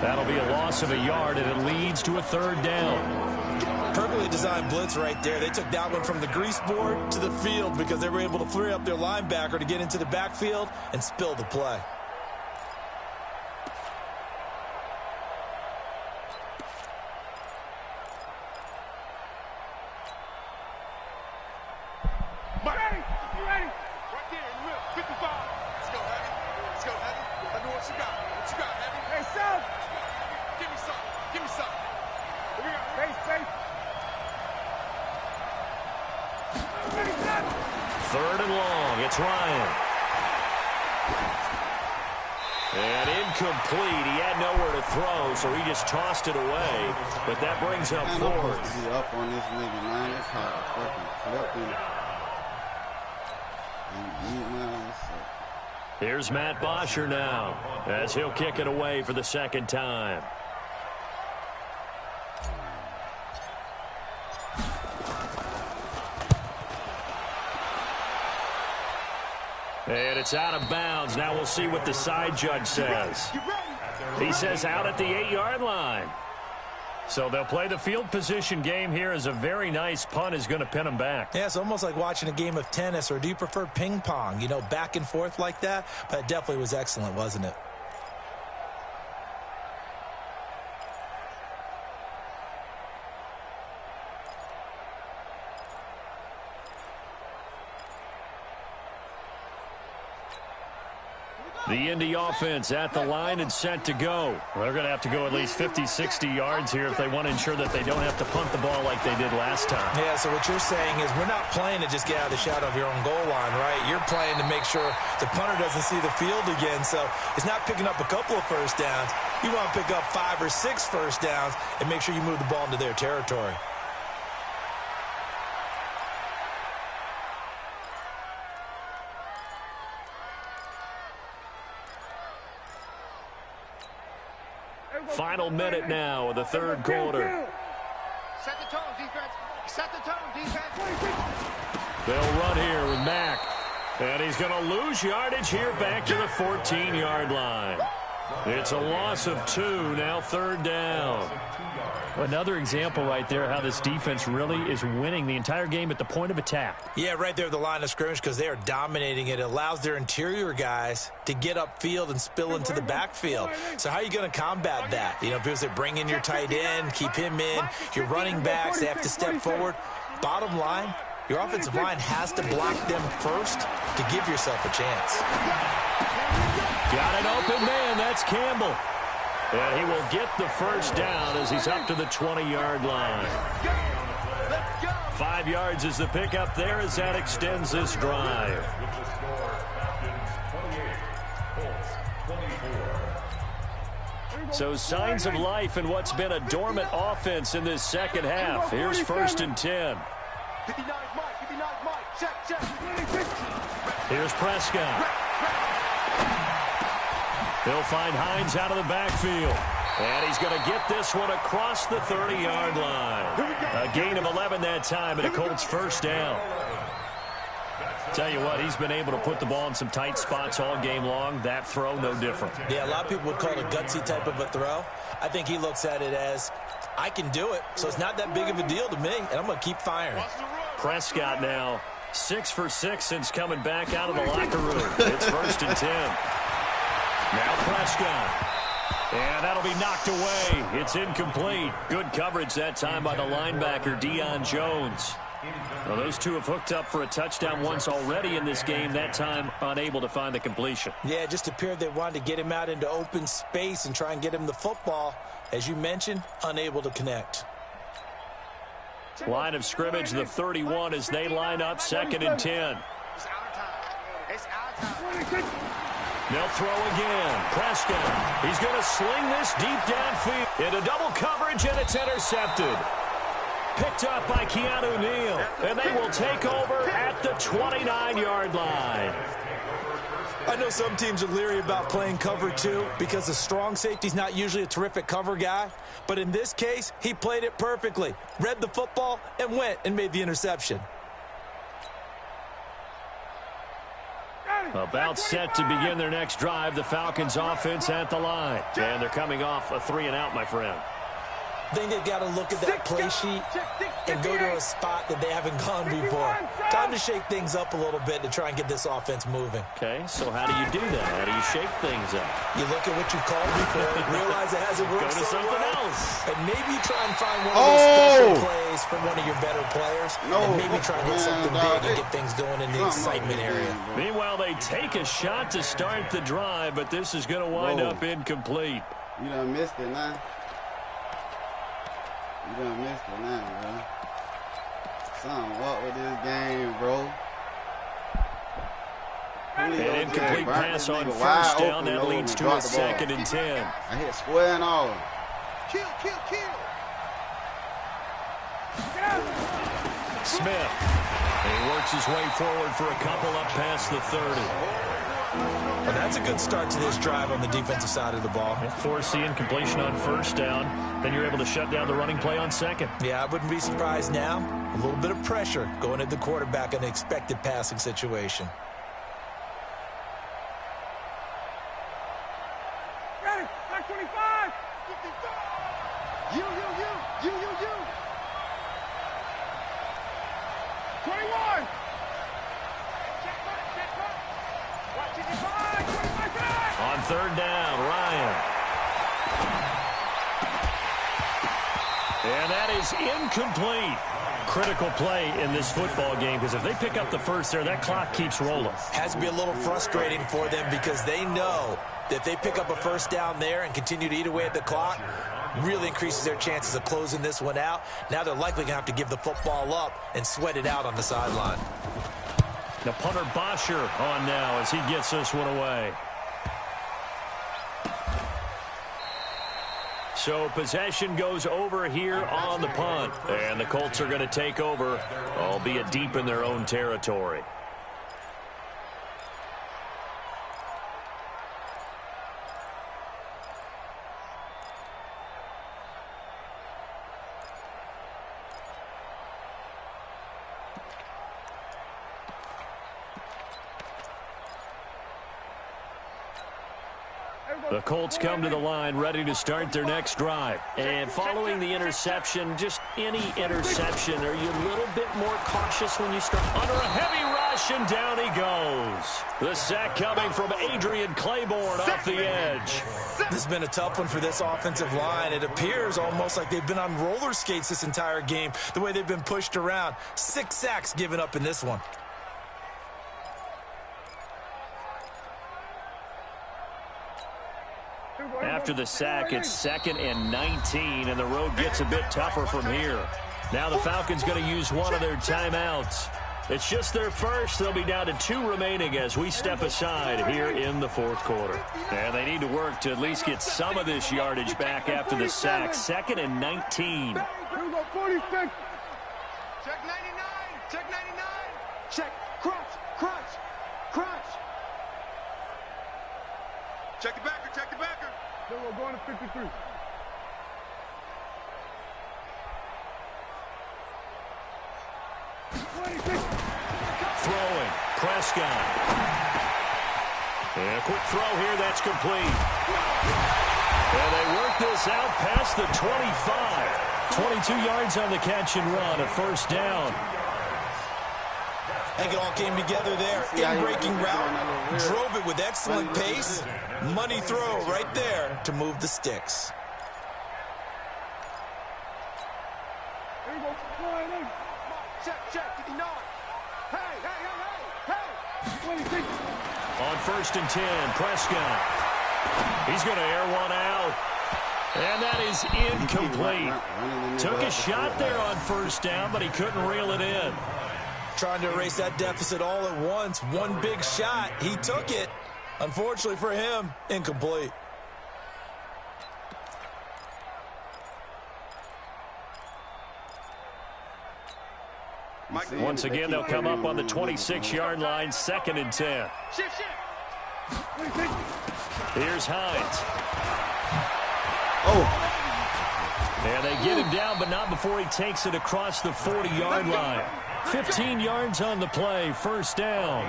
S1: That'll be a loss of a yard, and it leads to a third down.
S2: Perfectly designed blitz right there. They took that one from the grease board to the field because they were able to flare up their linebacker to get into the backfield and spill the play.
S1: Third and long. It's Ryan. And incomplete. He had nowhere to throw, so he just tossed it away. But that brings up fourth.
S5: Be up on this nigga, man. It's hard to fucking clip him.
S1: Here's Matt Bosher now, as he'll kick it away for the second time. And it's out of bounds. Now we'll see what the side judge says. He says out at the 8-yard line. So they'll play the field position game here as a very nice punt is going to pin them back.
S2: Yeah, it's almost like watching a game of tennis, or do you prefer ping pong? You know, back and forth like that? But it definitely was excellent, wasn't it?
S1: The Indy offense at the line and set to go. Well, they're going to have to go at least 50, 60 yards here if they want to ensure that they don't have to punt the ball like they did last time.
S2: Yeah, so what you're saying is we're not playing to just get out of the shadow of your own goal line, right? You're playing to make sure the punter doesn't see the field again. So it's not picking up a couple of first downs. You want to pick up 5 or 6 first downs and make sure you move the ball into their territory.
S1: Final minute now of the third quarter.
S3: Set the tone, defense. Set the tone, defense.
S1: They'll run here with Mack. And he's going to lose yardage here back to the 14-yard line. It's a loss of 2, now third down. Another example right there how this defense really is winning the entire game at the point of attack.
S2: Yeah, right there at the line of scrimmage because they are dominating it. It allows their interior guys to get upfield and spill into the backfield. So how are you going to combat that? You know, because they bring in your tight end, keep him in. Your running backs, they have to step forward. Bottom line, your offensive line has to block them first to give yourself a chance.
S1: Got an open man. That's Campbell. And he will get the first down as he's up to the 20-yard line. 5 yards is the pickup there as that extends this drive. So signs of life in what's been a dormant offense in this second half. Here's 1st and 10. Here's Prescott. They'll find Hines out of the backfield. And he's going to get this one across the 30-yard line. A gain of 11 that time, and a Colts first down. Tell you what, he's been able to put the ball in some tight spots all game long. That throw, no different.
S2: Yeah, a lot of people would call it a gutsy type of a throw. I think he looks at it as, I can do it, so it's not that big of a deal to me, and I'm going to keep firing.
S1: Prescott now 6 for 6 since coming back out of the locker room. It's 1st and 10. Now Prescott. And that'll be knocked away. It's incomplete. Good coverage that time by the linebacker, Deion Jones. Well, those two have hooked up for a touchdown once already in this game, that time unable to find the completion.
S2: Yeah, it just appeared they wanted to get him out into open space and try and get him the football. As you mentioned, unable to connect.
S1: Line of scrimmage, the 31 as they line up 2nd and 10.
S3: It's our time.
S1: They'll throw again. Prescott. He's going to sling this deep downfield into double coverage, and it's intercepted. Picked up by Keanu Neal, and they will take over at the 29-yard line.
S2: I know some teams are leery about playing cover 2 because the strong safety's not usually a terrific cover guy. But in this case, he played it perfectly. Read the football and went and made the interception.
S1: About set to begin their next drive. The Falcons offense at the line. And they're coming off a 3-and-out, my friend.
S2: I think they've got to look at that play sheet and go to a spot that they haven't gone before. Time to shake things up a little bit to try and get this offense moving.
S1: Okay, so how do you do that? How do you shake things up?
S2: You look at what you called before, realize it hasn't worked
S1: Go to
S2: so
S1: something
S2: well,
S1: else.
S2: and maybe you try and find one of those special plays from one of your better players, and maybe try and hit something big and get things going in the excitement area.
S1: Meanwhile, they take a shot to start the drive, but this is going to wind up incomplete.
S5: You done missed it now. You done missed it now, bro. Something up with this game, bro.
S1: An incomplete pass on first down. That leads to a 2nd and 10.
S5: I hit square and all.
S3: Kill.
S1: Smith. He works his way forward for a couple up past the 30.
S2: Well, that's a good start to this drive on the defensive side of the ball.
S1: Force the incompletion on first down. Then you're able to shut down the running play on second.
S2: Yeah, I wouldn't be surprised now. A little bit of pressure going at the quarterback in an expected passing situation.
S3: Ready, back 25. You. 21.
S1: On third down, Ryan. And that is incomplete. Critical play in this football game, because if they pick up the first there, that clock keeps rolling.
S2: Has to be a little frustrating for them because they know that if they pick up a first down there and continue to eat away at the clock, really increases their chances of closing this one out. Now they're likely going to have to give the football up and sweat it out on the sideline.
S1: The punter Bosher on now as he gets this one away. So possession goes over here on the punt. And the Colts are going to take over, albeit deep in their own territory. The Colts come to the line ready to start their next drive. And following the interception, just any interception, are you a little bit more cautious when you start under a heavy rush, and down he goes. The sack coming from Adrian Claiborne off the edge.
S2: This has been a tough one for this offensive line. It appears almost like they've been on roller skates this entire game, the way they've been pushed around. 6 sacks given up in this one.
S1: After the sack, it's 2nd and 19, and the road gets a bit tougher from here. Now the Falcons going to use one of their timeouts. It's just their first. They'll be down to 2 remaining as we step aside here in the 4th quarter. And they need to work to at least get some of this yardage back after the sack. 2nd and 19.
S3: Here we go, 46. Check 99. Check 99. Check. Crunch. Check the backer. Then we're going to 53.
S1: Throwing. Prescott. And a quick throw here. That's complete. And they work this out past the 25. 22 yards on the catch and run. A first down.
S2: I think it all came together there. In-breaking route. Drove it with excellent pace. Money throw right there to move the sticks.
S3: Here we go. Check. 59. Hey. 26.
S1: On 1st and 10, Prescott. He's going to air one out. And that is incomplete. Took a shot there on first down, but he couldn't reel it in.
S2: Trying to erase that deficit all at once. One big shot. He took it. Unfortunately for him, incomplete.
S1: Once again, they'll come up on the 26-yard line, 2nd and 10.
S3: Shift.
S1: Here's Hines. And they get him down, but not before he takes it across the 40-yard line. 15 yards on the play, first down.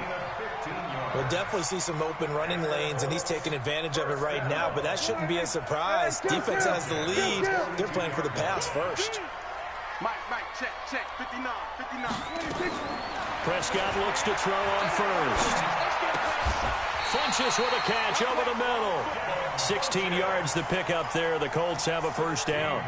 S2: We'll definitely see some open running lanes, and he's taking advantage of it right now, but that shouldn't be a surprise. Defense has the lead. They're playing for the pass first.
S3: Mike, check, 59.
S1: Prescott looks to throw on first. Funches with a catch over the middle. 16 yards to pick up there. The Colts have a first down.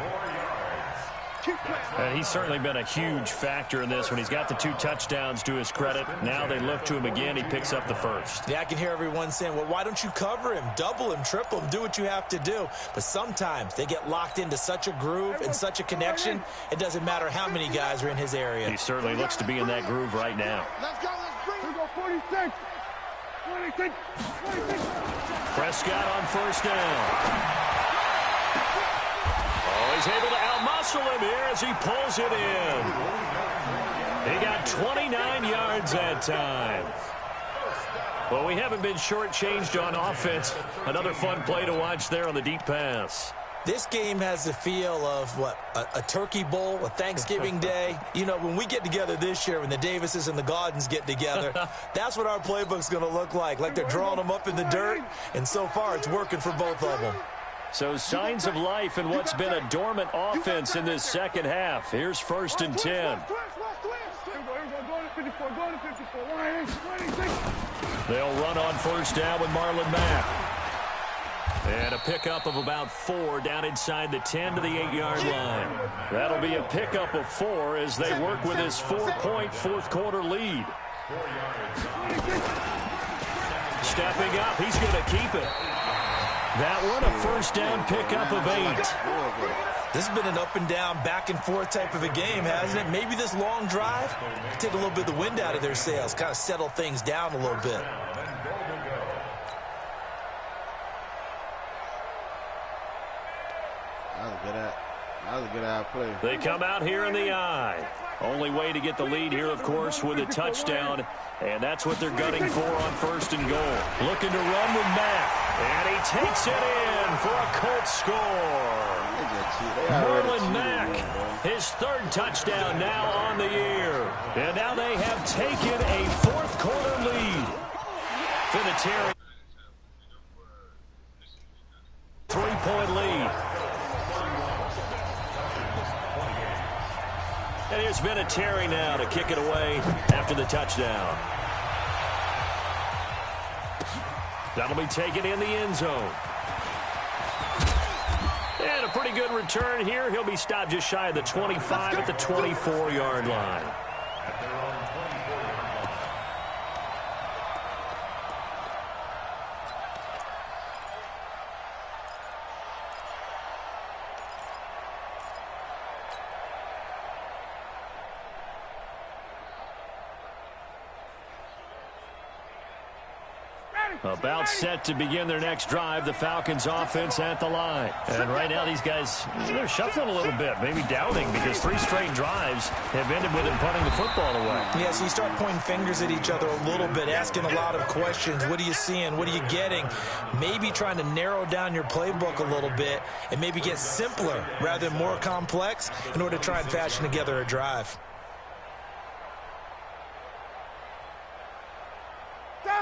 S1: And he's certainly been a huge factor in this when he's got the 2 touchdowns to his credit. Now they look to him again. He picks up the first.
S2: Yeah, I can hear everyone saying, well, why don't you cover him? Double him, triple him, do what you have to do. But sometimes they get locked into such a groove and such a connection, it doesn't matter how many guys are in his area.
S1: He certainly looks to be in that groove right now.
S3: Let's go, 46.
S1: Prescott on first down. Oh, he's able to outmuscle him here as he pulls it in. He got 29 yards that time. Well, we haven't been shortchanged on offense. Another fun play to watch there on the deep pass.
S2: This game has the feel of, a turkey bowl, a Thanksgiving day. You know, when we get together this year, when the Davises and the Gaudens get together, that's what our playbook's going to look like they're drawing them up in the dirt, and so far it's working for both of them.
S1: So signs of life in what's been a dormant offense in this second half. Here's 1st and 10. They'll run on first down with Marlon Mack. And a pickup of about 4 down inside the 10 to the 8-yard line. That'll be a pickup of 4 as they work with this 4-point fourth-quarter lead. Stepping up, he's going to keep it. That one, a first down pickup of 8.
S2: This has been an up and down, back and forth type of a game, hasn't it? Maybe this long drive take a little bit of the wind out of their sails, kind of settle things down a little bit.
S5: That was a good eye play.
S1: They come out here in the eye. Only way to get the lead here, of course, with a touchdown. And that's what they're gunning for on 1st and goal. Looking to run with Mack. And he takes it in for a Colts score. Marlon Mack, his 3rd touchdown now on the year. And now they have taken a fourth-quarter lead. Vinatieri, 3-point lead. And here's Vinatieri now to kick it away after the touchdown. That'll be taken in the end zone. And a pretty good return here. He'll be stopped just shy of the 25 at the 24-yard line. About set to begin their next drive, the Falcons offense at the line. And right now these guys, they're shuffling a little bit, maybe doubting, because 3 straight drives have ended with them punting the football away.
S2: Yeah, so you start pointing fingers at each other a little bit, asking a lot of questions. What are you seeing? What are you getting? Maybe trying to narrow down your playbook a little bit and maybe get simpler rather than more complex in order to try and fashion together a drive.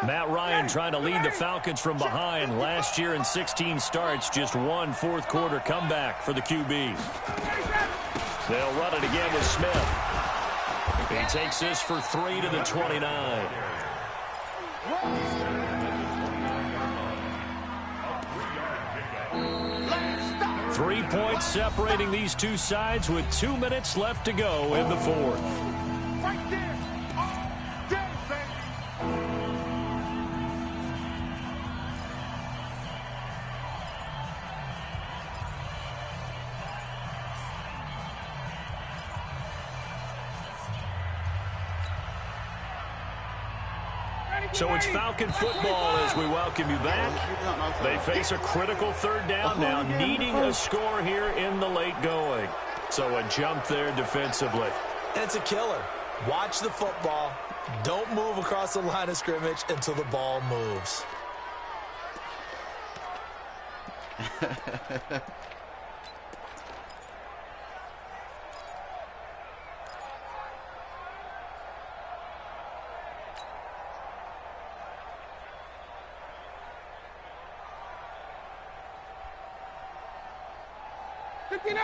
S1: Matt Ryan trying to lead the Falcons from behind. Last year in 16 starts, just 1 fourth-quarter comeback for the QB. They'll run it again with Smith. He takes this for 3 to the 29. 3 points separating these two sides with 2 minutes left to go in the 4th.
S3: Right there. All day, baby.
S1: So it's Falcon football as we welcome you back. They face a critical 3rd down now, needing a score here in the late going. So a jump there defensively.
S2: And it's a killer. Watch the football. Don't move across the line of scrimmage until the ball moves.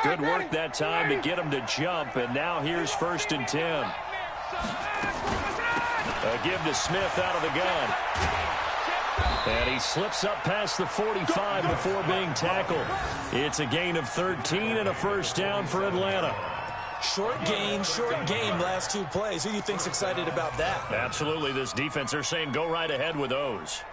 S1: Good work that time to get him to jump, and now here's 1st and 10. A give to Smith out of the gun. And he slips up past the 45 before being tackled. It's a gain of 13 and a 1st down for Atlanta.
S2: Short game, last 2 plays. Who do you think's excited about that?
S1: Absolutely. This defense, they're saying go right ahead with those.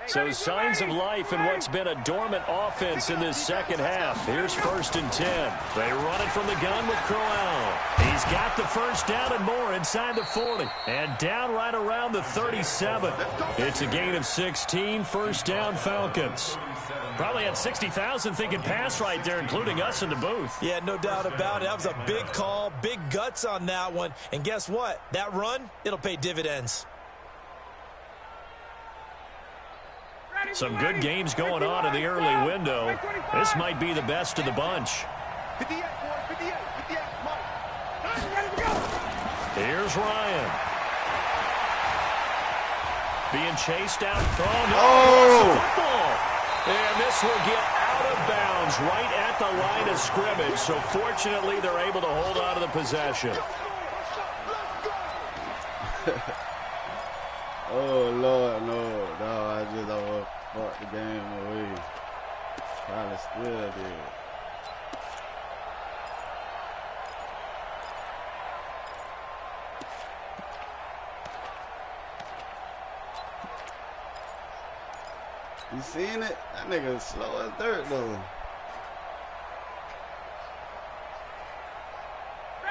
S1: So signs of life in what's been a dormant offense in this second half. Here's 1st and 10. They run it from the gun with Crowell. He's got the 1st down and more inside the 40. And down right around the 37. It's a gain of 16, 1st down Falcons. Probably had 60,000 thinking pass right there, including us in the booth.
S2: Yeah, no doubt about it. That was a big call, big guts on that one. And guess what? That run, it'll pay dividends.
S1: Some good games going on in the early window. This might be the best of the bunch.
S3: 58, 58, 58,
S1: Here's Ryan. Being chased out.
S5: Oh!
S1: And this will get out of bounds right at the line of scrimmage. So fortunately, they're able to hold on to the possession.
S5: Oh, Lord, no. No, I just almost fucked the game away. Probably still did. You seen it? That nigga slow as dirt, though.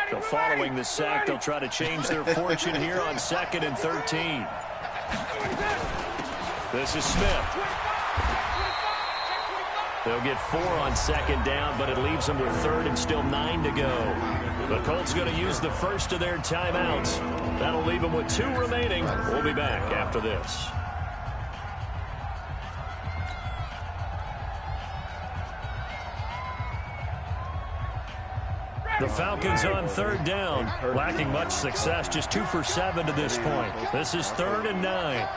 S1: So following the sack, they'll try to change their fortune here on 2nd and 13. This is Smith. They'll get 4 on 2nd down, but it leaves them with 3rd and still 9 to go. The Colts going to use the first of their timeouts. That'll leave them with 2 remaining. We'll be back after this. The Falcons on 3rd down, lacking much success, just 2 for 7 to this point. This is 3rd and 9.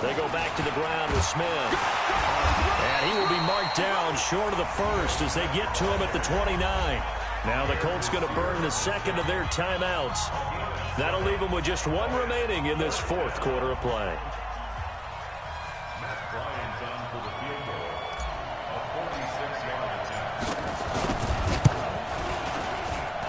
S1: They go back to the ground with Smith. And he will be marked down short of the 1st as they get to him at the 29. Now the Colts going to burn the 2nd of their timeouts. That'll leave them with just 1 remaining in this 4th quarter of play.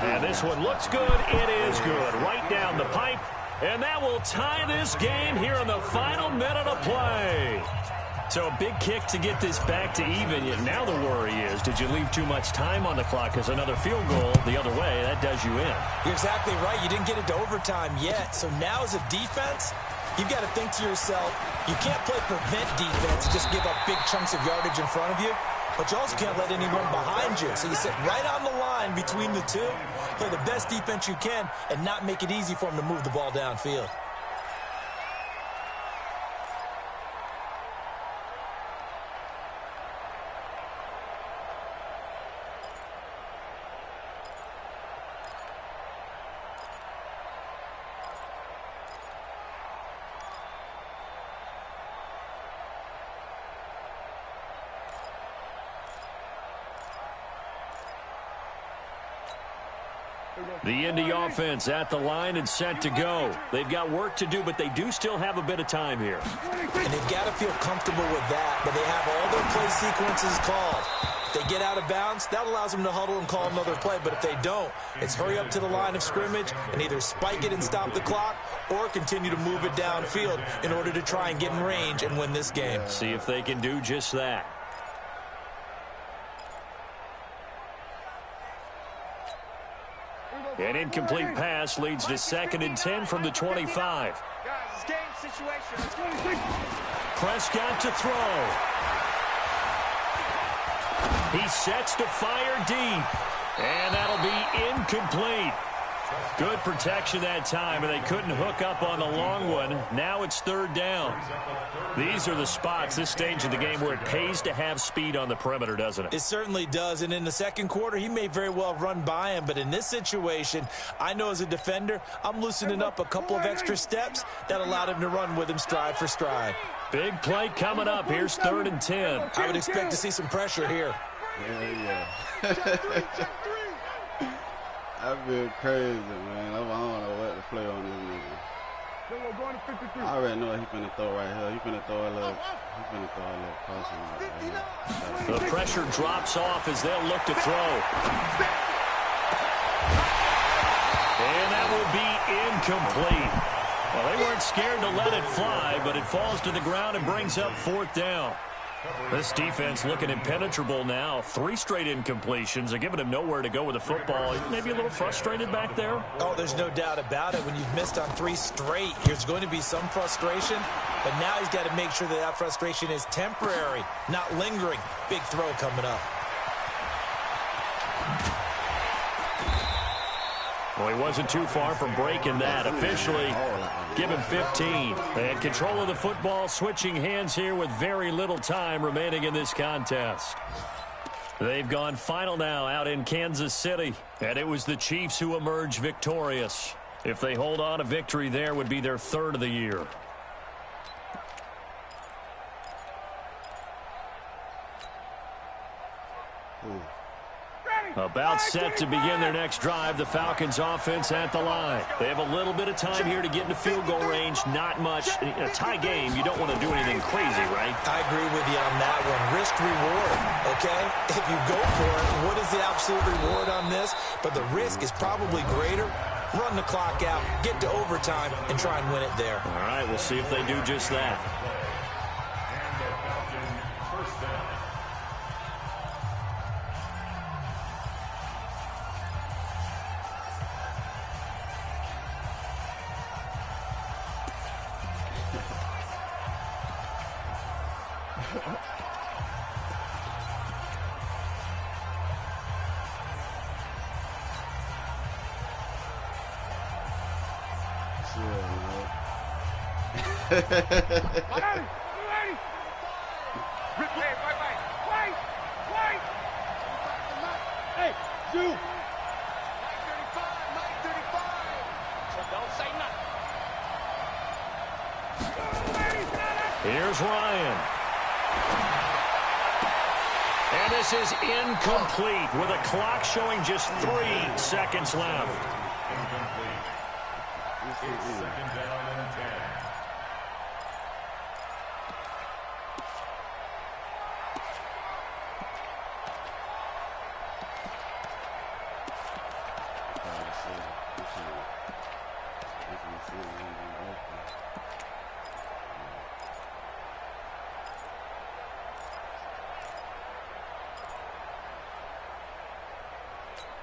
S1: And this one looks good. It is good. Right down the pipe. And that will tie this game here in the final minute of play. So a big kick to get this back to even. Now the worry is, did you leave too much time on the clock? Because another field goal the other way, that does you in.
S2: You're exactly right. You didn't get into overtime yet. So now as a defense, you've got to think to yourself, you can't play prevent defense and just give up big chunks of yardage in front of you. But you also can't let anyone behind you. So you sit right on the line between the two, play the best defense you can, and not make it easy for them to move the ball downfield.
S1: The Indy offense at the line and set to go. They've got work to do, but they do still have a bit of time here.
S2: And they've got to feel comfortable with that, but they have all their play sequences called. If they get out of bounds, that allows them to huddle and call another play, but if they don't, it's hurry up to the line of scrimmage and either spike it and stop the clock or continue to move it downfield in order to try and get in range and win this game.
S1: See if they can do just that. An incomplete pass leads to 2nd and 10 from the 25.
S3: Guys, it's game situation.
S1: Prescott to throw. He sets to fire deep. And that'll be incomplete. Good protection that time, and they couldn't hook up on the long one. Now it's third down. These are the spots, this stage of the game, where it pays to have speed on the perimeter, doesn't it?
S2: It certainly does, and in the second quarter, he may very well run by him, but in this situation, I know as a defender, I'm loosening up a couple of extra steps that allowed him to run with him stride for stride.
S1: Big play coming up. Here's 3rd and 10.
S2: I would expect to see some pressure here.
S5: Yeah. I feel crazy, man. I don't know what to play on this nigga. I already know he finna throw right here. He finna throw a little crossing right here.
S1: The pressure drops off as they'll look to throw. And that will be incomplete. Well, they weren't scared to let it fly, but it falls to the ground and brings up 4th down. This defense looking impenetrable now. 3 straight incompletions are giving him nowhere to go with the football. Maybe a little frustrated back there.
S2: Oh, there's no doubt about it. When you've missed on 3 straight, there's going to be some frustration. But now he's got to make sure that that frustration is temporary, not lingering. Big throw coming up.
S1: Well, he wasn't too far from breaking that. Officially, give him 15. And control of the football, switching hands here with very little time remaining in this contest. They've gone final now out in Kansas City. And it was the Chiefs who emerged victorious. If they hold on, a victory there would be their 3rd of the year. About set to begin their next drive. The Falcons offense at the line. They have a little bit of time here to get into field goal range. Not much. In a tie game, you don't want to do anything crazy, right?
S2: I agree with you on that one. Risk reward, okay? If you go for it, what is the absolute reward on this? But the risk is probably greater. Run the clock out, get to overtime, and try and win it there.
S1: All right, we'll see if they do just that.
S4: And the Falcons first down.
S3: Hey, you. Mike 35. So don't say nothing.
S1: Here's Ryan. And this is incomplete with a clock showing just 3 seconds left.
S4: Incomplete. It's 2nd down and 10.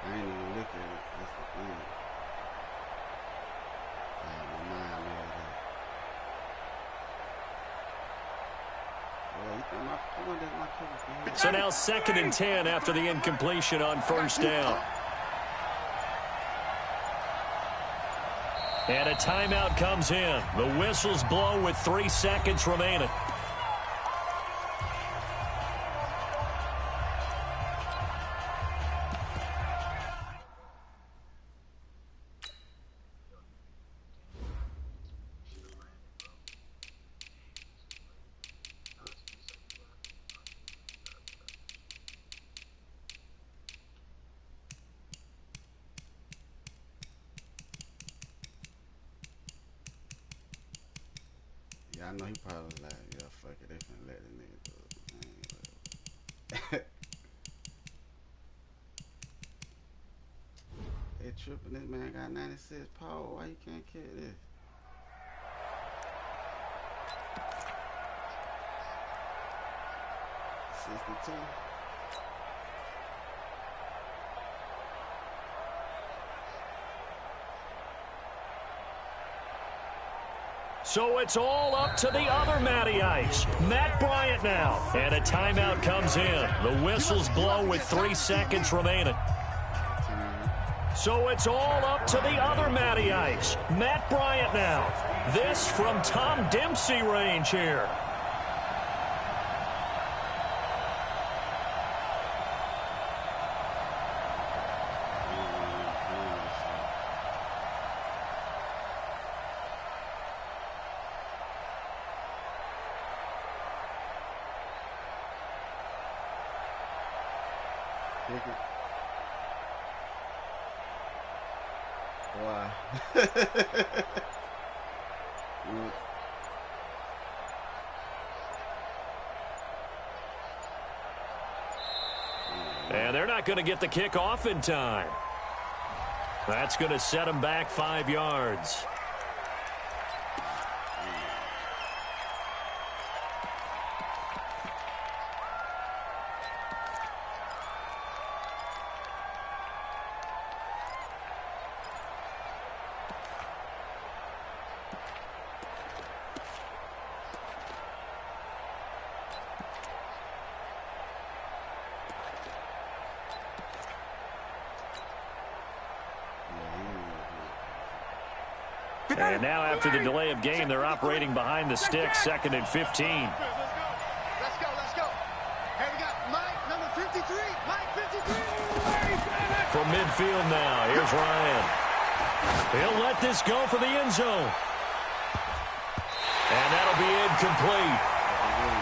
S5: I ain't even look at it. That's the thing. My mind was
S1: So now 2nd and 10 after the incompletion on 1st down. And a timeout comes in. The whistles blow with 3 seconds remaining.
S5: I know he probably was like, yeah, fuck it, they finna let the nigga do it. They tripping, this man got 96 power, why you can't kill this? $62.
S1: So it's all up to the other Matty Ice, Matt Bryant now. And a timeout comes in. The whistles blow with 3 seconds remaining. So it's all up to the other Matty Ice. Matt Bryant now. This from Tom Dempsey range here.
S5: Why?
S1: And they're not going to get the kick off in time. That's going to set them back 5 yards. And now after the delay of game, they're operating behind the stick, 2nd and 15.
S3: Let's go, let's go. Hey, we got Mike, number 53. Mike, 53.
S1: From midfield now, here's Ryan. He'll let this go for the end zone. And that'll be incomplete.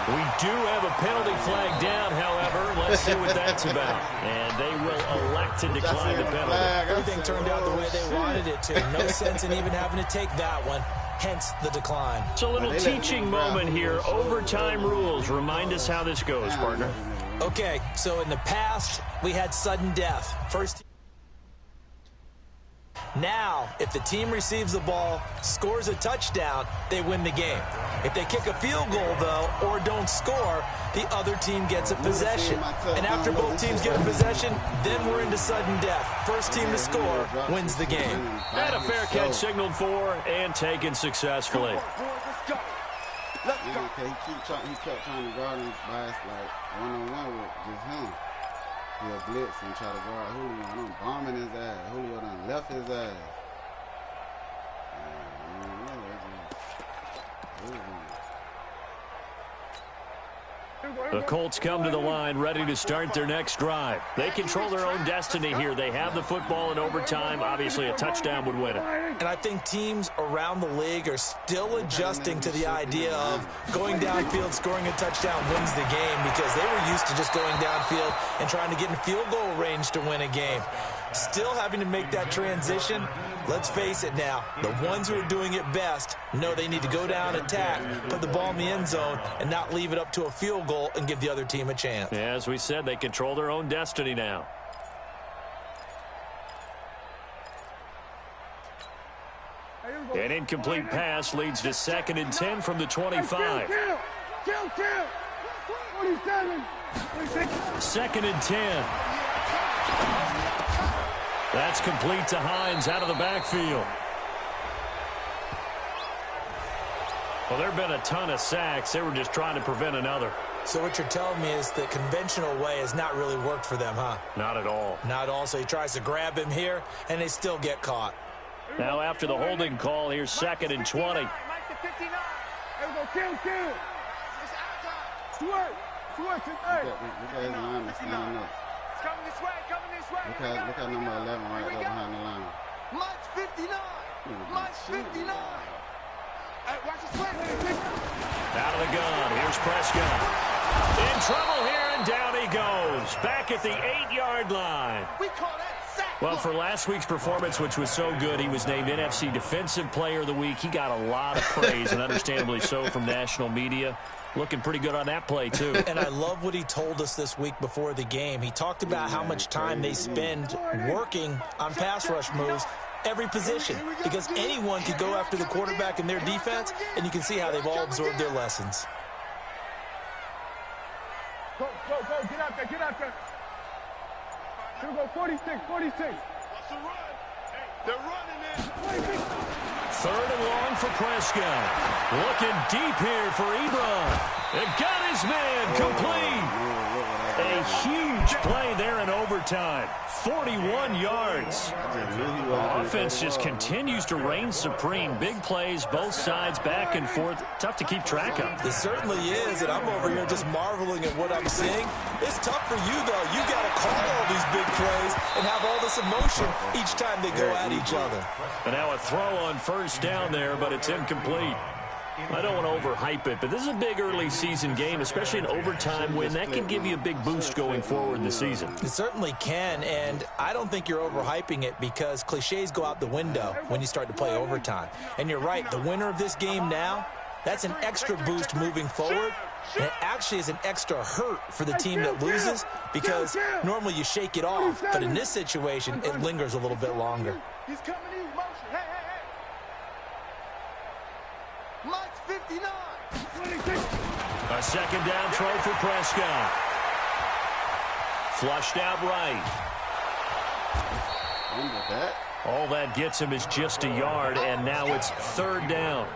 S1: We do have a penalty flag down, however. Let's see what that's about. And they will elect to decline the penalty.
S2: Everything turned out the way they wanted it to. No sense in even having to take that one. Hence the decline.
S1: It's a little teaching moment here. Overtime rules. Remind us how this goes, partner.
S2: Okay, so in the past, we had sudden death. First. Now, if the team receives the ball, scores a touchdown, they win the game. If they kick a field goal, though, or don't score, the other team gets a possession. And after both teams get a possession, then we're into sudden death. First team to score wins the game.
S1: And a fair catch signaled for and taken successfully.
S3: Let's go.
S5: He kept trying to guard him by like one-on-one with just him. He'll blitz and try to guard Julio. I'm bombing his ass. Julio done left his ass.
S1: The Colts come to the line ready to start their next drive. They control their own destiny here. They have the football in overtime. Obviously, a touchdown would win it.
S2: And I think teams around the league are still adjusting to the idea of going downfield, scoring a touchdown wins the game, because they were used to just going downfield and trying to get in field goal range to win a game. Still having to make that transition. Let's face it now, the ones who are doing it best know they need to go down, attack, put the ball in the end zone, and not leave it up to a field goal and give the other team a chance.
S1: Yeah, as we said, they control their own destiny now. An incomplete pass leads to 2nd and 10 from the 25. 2nd and 10. That's complete to Hines out of the backfield. Well, there have been a ton of sacks. They were just trying to prevent another.
S2: So what you're telling me is the conventional way has not really worked for them, huh?
S1: Not at all.
S2: Not at all. So he tries to grab him here, and they still get caught.
S1: Now after the holding call, here's 2nd and 20.
S3: Mike to 59. There we go. Kill. It's our time. Switch. Hey.
S5: Look at his line standing up.
S3: It's coming this way.
S5: Look at number 11 right there behind the line.
S3: Mike's 59. Mike's 59. Hey, watch this play.
S1: Out of the gun. Here's Prescott. In trouble here, and down he goes. Back at the 8-yard line.
S3: We call that sack.
S1: Well, for last week's performance, which was so good, he was named NFC Defensive Player of the Week. He got a lot of praise, and understandably so, from national media. Looking pretty good on that play, too.
S2: And I love what he told us this week before the game. He talked about how much time they spend working on pass rush moves, every position, because anyone could go after the quarterback in their defense, and you can see how they've all absorbed their lessons.
S3: Go. Get out there. Here we go. 46. What's the run? Hey, they're running it.
S1: 3rd and long for Prescott. Looking deep here for Ebron. And got his man complete. A huge play there in overtime. 41 yards. Offense just continues to reign supreme. Big plays, both sides, back and forth. Tough to keep track of.
S2: It certainly is, and I'm over here just marveling at what I'm seeing. It's tough for you, though. You got to call all these big plays and have all this emotion each time they go at each other.
S1: And now a throw on first down there, but it's incomplete. I don't want to overhype it, but this is a big early season game, especially an overtime win. That can give you a big boost going forward in the season.
S2: It certainly can, and I don't think you're overhyping it because cliches go out the window when you start to play overtime. And you're right, the winner of this game now, that's an extra boost moving forward. And it actually is an extra hurt for the team that loses because normally you shake it off. But in this situation, it lingers a little bit longer.
S3: He's coming in motion. Hey, hey, hey. Mike's 59.
S1: A second down throw for Prescott. Flushed out right. All that gets him is just a yard, and now it's third down.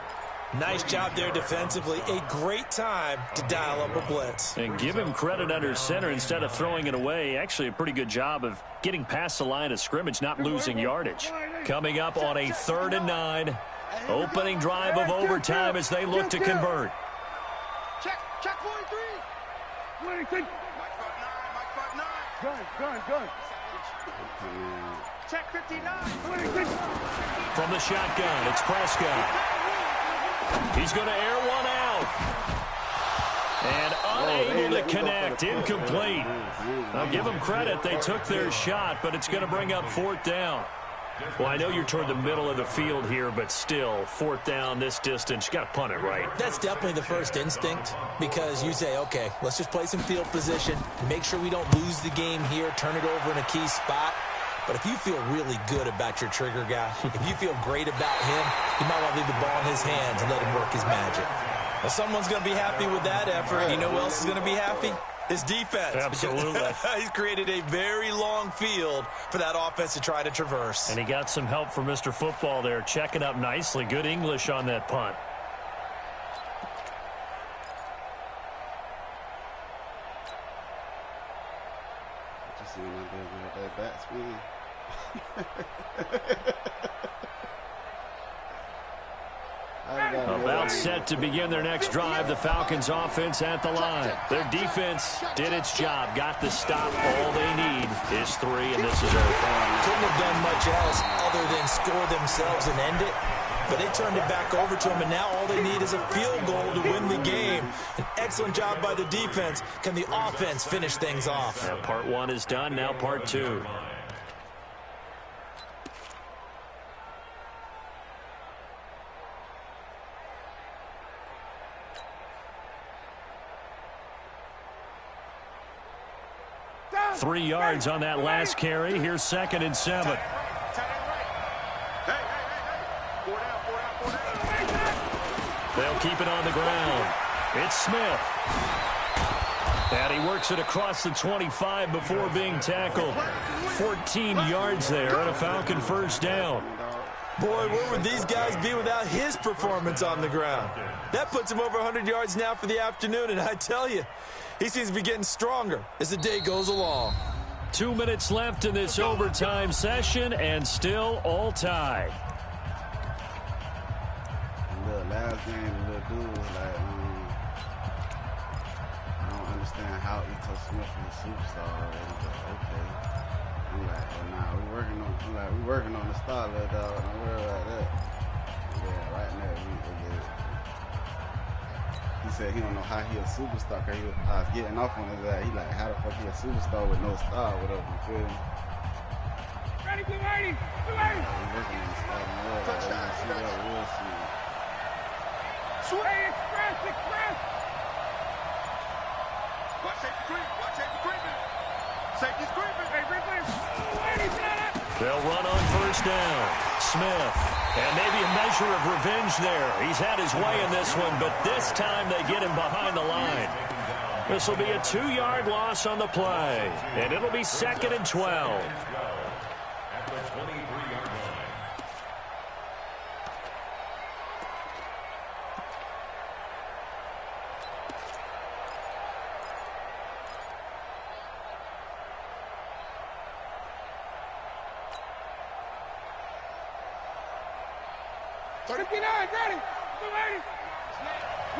S2: Nice job there defensively. A great time to dial up a blitz.
S1: And give him credit under center instead of throwing it away. Actually, a pretty good job of getting past the line of scrimmage, not losing yardage. Coming up on a 3rd and 9. Opening drive of overtime as they look to convert.
S3: Check 43. Mike 59. Gun. Check 59.
S1: From the shotgun, it's Prescott. He's going to air one out. And unable to connect, incomplete. I'll give them credit. They took their shot, but it's going to bring up 4th down. Well, I know you're toward the middle of the field here, but still, 4th down this distance, you got to punt it right.
S2: That's definitely the first instinct because you say, okay, let's just play some field position, make sure we don't lose the game here, turn it over in a key spot. But if you feel really good about your trigger guy, if you feel great about him, you might want to leave the ball in his hands and let him work his magic. Well, someone's going to be happy with that effort. You know who else is going to be happy? His defense.
S1: Absolutely.
S2: He's created a very long field for that offense to try to traverse.
S1: And he got some help from Mr. Football there, checking up nicely. Good English on that punt.
S5: Just seeing that batsman.
S1: About set to begin their next drive. The Falcons offense at the line. Their defense did its job, got the stop. All they need is 3, and this is over.
S2: Couldn't have done much else other than score themselves and end it. But they turned it back over to them, and now all they need is a field goal to win the game. An excellent job by the defense. Can the offense finish things off?
S1: Now part 1 is done. Now part 2. Three yards on that last carry. Here's 2nd and 7. They'll keep it on the ground. It's Smith. And he works it across the 25 before being tackled. 14 yards there and a Falcon first down.
S2: Boy, where would these guys be without his performance on the ground? That puts him over 100 yards now for the afternoon, and I tell you, he seems to be getting stronger as the day goes along.
S1: 2 minutes left in this overtime session, and still all tied.
S5: The last game, the little dude was like, I don't understand how Ito Smith is a superstar already, but okay. I'm like, oh nah, we working on the star, little dog. Don't worry about that. Yeah, right now he said he don't know how he a superstar because I was getting off on his ass. He like, how the fuck he a superstar with no star, whatever, you feel me?
S3: Ready, get ready, get ready.
S5: We working on the star, don't worry about that. See that, we'll see.
S3: Hey, express. Watch safety creeping. Safety's creeping. Hey, replay.
S1: They'll run on first down. Smith. And maybe a measure of revenge there. He's had his way in this one, but this time they get him behind the line. This will be a 2-yard loss on the play, and it'll be 2nd and 12.
S4: At the 23-yard line.
S3: 59, ready. We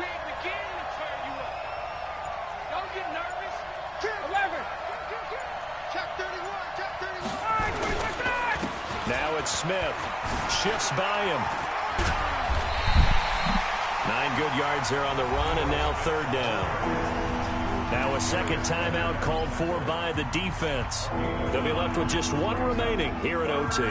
S3: ain't beginning to turn you up. Don't get nervous. 11. Check 31. Check 31.
S1: Now it's Smith. Shifts by him. 9 good yards there on the run, and now third down. Now a second timeout called for by the defense. They'll be left with just one remaining here at OT.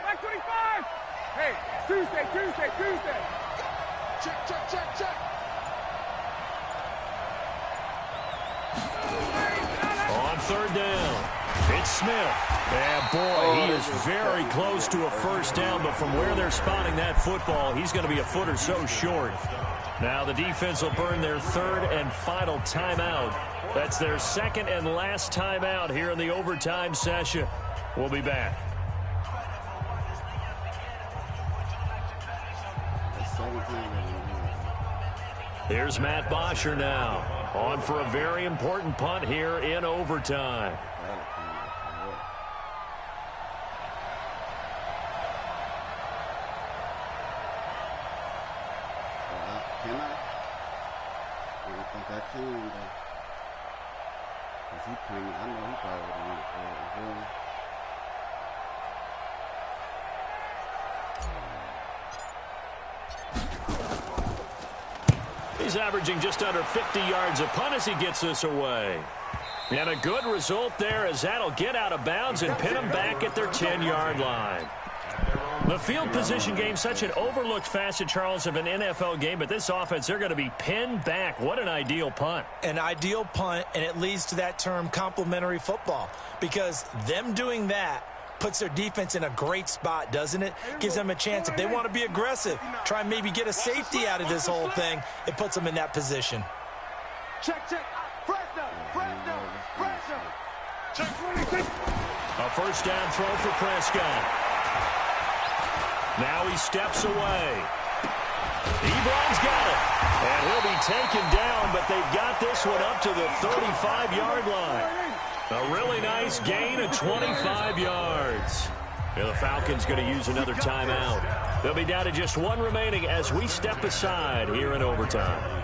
S3: Like 25. Hey, Tuesday. Check.
S1: On third down, it's Smith. And boy, he is very close to a first down, but from where they're spotting that football, he's going to be a foot or so short. Now the defense will burn their third and final timeout. That's their second and last timeout here in the overtime session. We'll be back. Here's Matt Bosher now, on for a very important punt here in overtime.
S5: Can I? I don't think I can, though. Because he playing, I know he probably would have went for it as well.
S1: He's averaging just under 50 yards a punt as he gets this away. And a good result there as that'll get out of bounds and pin them back at their 10-yard line. The field position game, such an overlooked facet, Charles, of an NFL game, but this offense, they're going to be pinned back. What an ideal punt.
S2: An ideal punt, and it leads to that term complementary football, because them doing that puts their defense in a great spot, doesn't it? Gives them a chance. If they want to be aggressive, try and maybe get a safety out of this whole thing, it puts them in that position.
S3: Check. Pressure. Check.
S1: A first down throw for Prescott. Now he steps away. Ebron's got it. And he'll be taken down, but they've got this one up to the 35-yard line. A really nice gain of 25 yards. The Falcons going to use another timeout. They'll be down to just one remaining as we step aside here in overtime.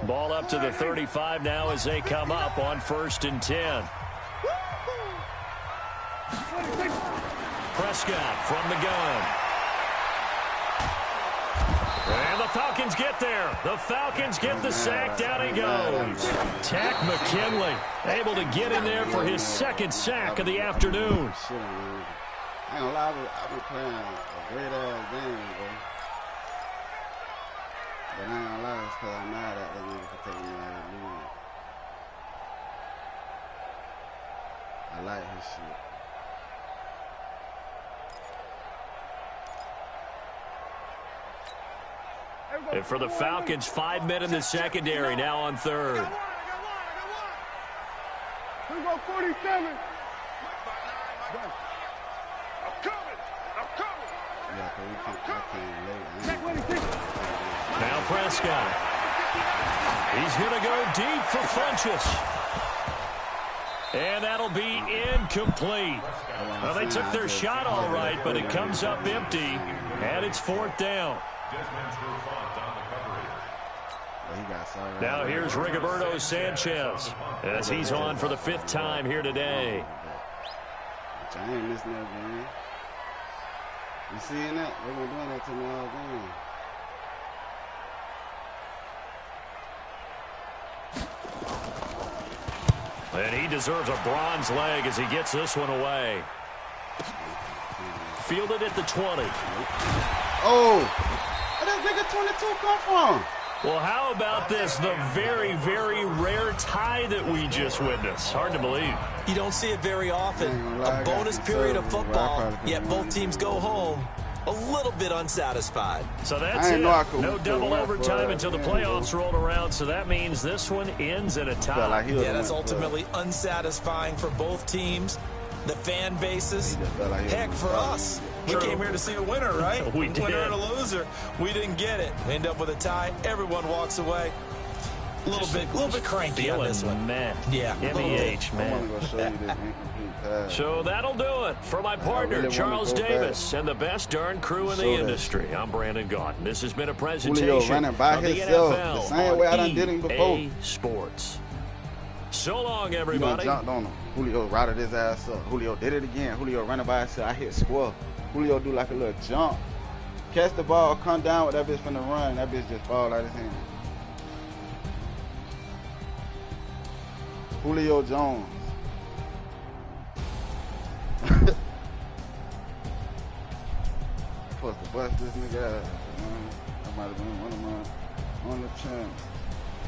S1: Ball up to the 35 now as they come up on 1st and 10. Prescott from the gun. And the Falcons get there. The Falcons get the sack. Down he goes. Tack McKinley able to get in there for his second sack of the afternoon.
S5: I ain't gonna lie, I've been playing a great-ass game, bro. But I ain't gonna lie, it's because I'm mad at that nigga for taking me out of the league. I like his shit.
S1: And for the Falcons, 5 men in the secondary, now on third.
S3: Here we go, 47. I'm coming.
S5: Yeah, because I came late.
S1: Now Prescott. He's going to go deep for Funchess. And that'll be incomplete. Well, they took their shot all right, but it comes up empty, and it's 4th down. Now here's Rigoberto Sanchez as he's on for the 5th time here today.
S5: I ain't missing that game. You seeing that? They've been doing that to me all game. And he deserves a bronze leg as he gets this one away.
S1: Fielded at the 20.
S5: Oh, where that nigga 22 come from?
S1: Well, how about this? The very, very rare tie that we just witnessed. Hard to believe.
S2: You don't see it very often. A bonus period of football, yet both teams go home a little bit unsatisfied.
S1: So that's it. No double overtime until the playoffs rolled around, so that means this one ends in a tie.
S2: Yeah, that's ultimately unsatisfying for both teams, the fan bases. Heck, for us. We came here to see a winner, right?
S1: We did.
S2: Winner and a loser. We didn't get it. We end up with a tie. Everyone walks away. A little bit cranky on this one.
S1: Man.
S2: Yeah.
S1: MEH, man. So that'll do it for my partner, Charles Davis, and the best darn crew in the industry. I'm Brandon Gaudin. This has been a presentation of the NFL
S5: the same way I done did him before.
S1: EA Sports. So long, everybody.
S5: Jumped on him. Julio routed his ass up. Julio did it again. Julio running by himself. I hit square. Julio do like a little jump. Catch the ball, come down with that bitch finna run. That bitch just fall out his hand. Julio Jones. Supposed to bust this nigga ass. That might have been one of my on the chance.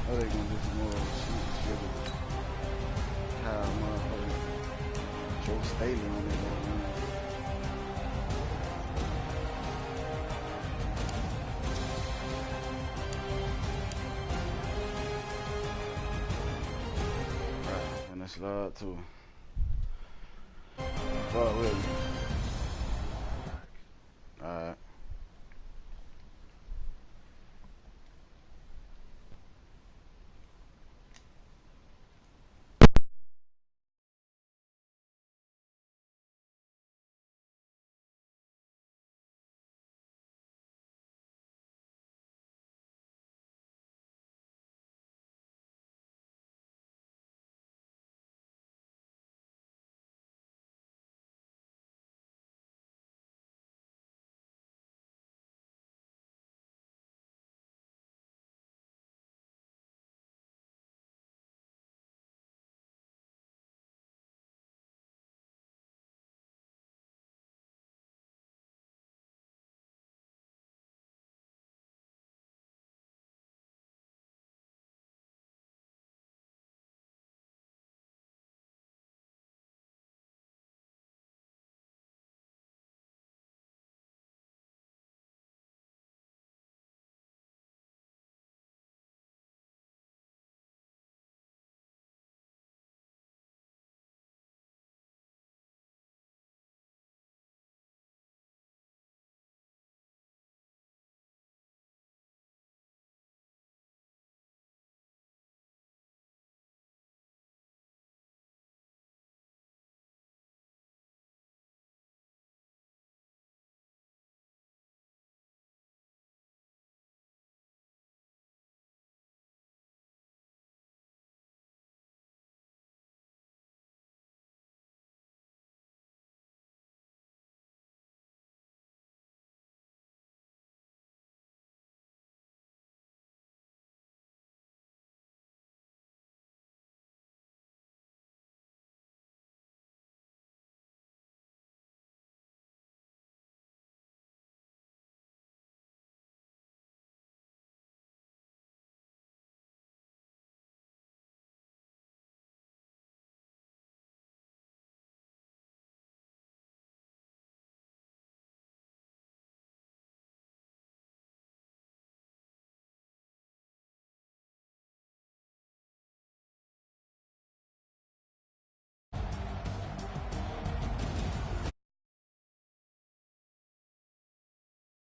S5: Oh, they gonna do some more shit. Kyle motherfucker. Joe Staley on there, man. Right, and that's loud too. Fuck with me. Alright.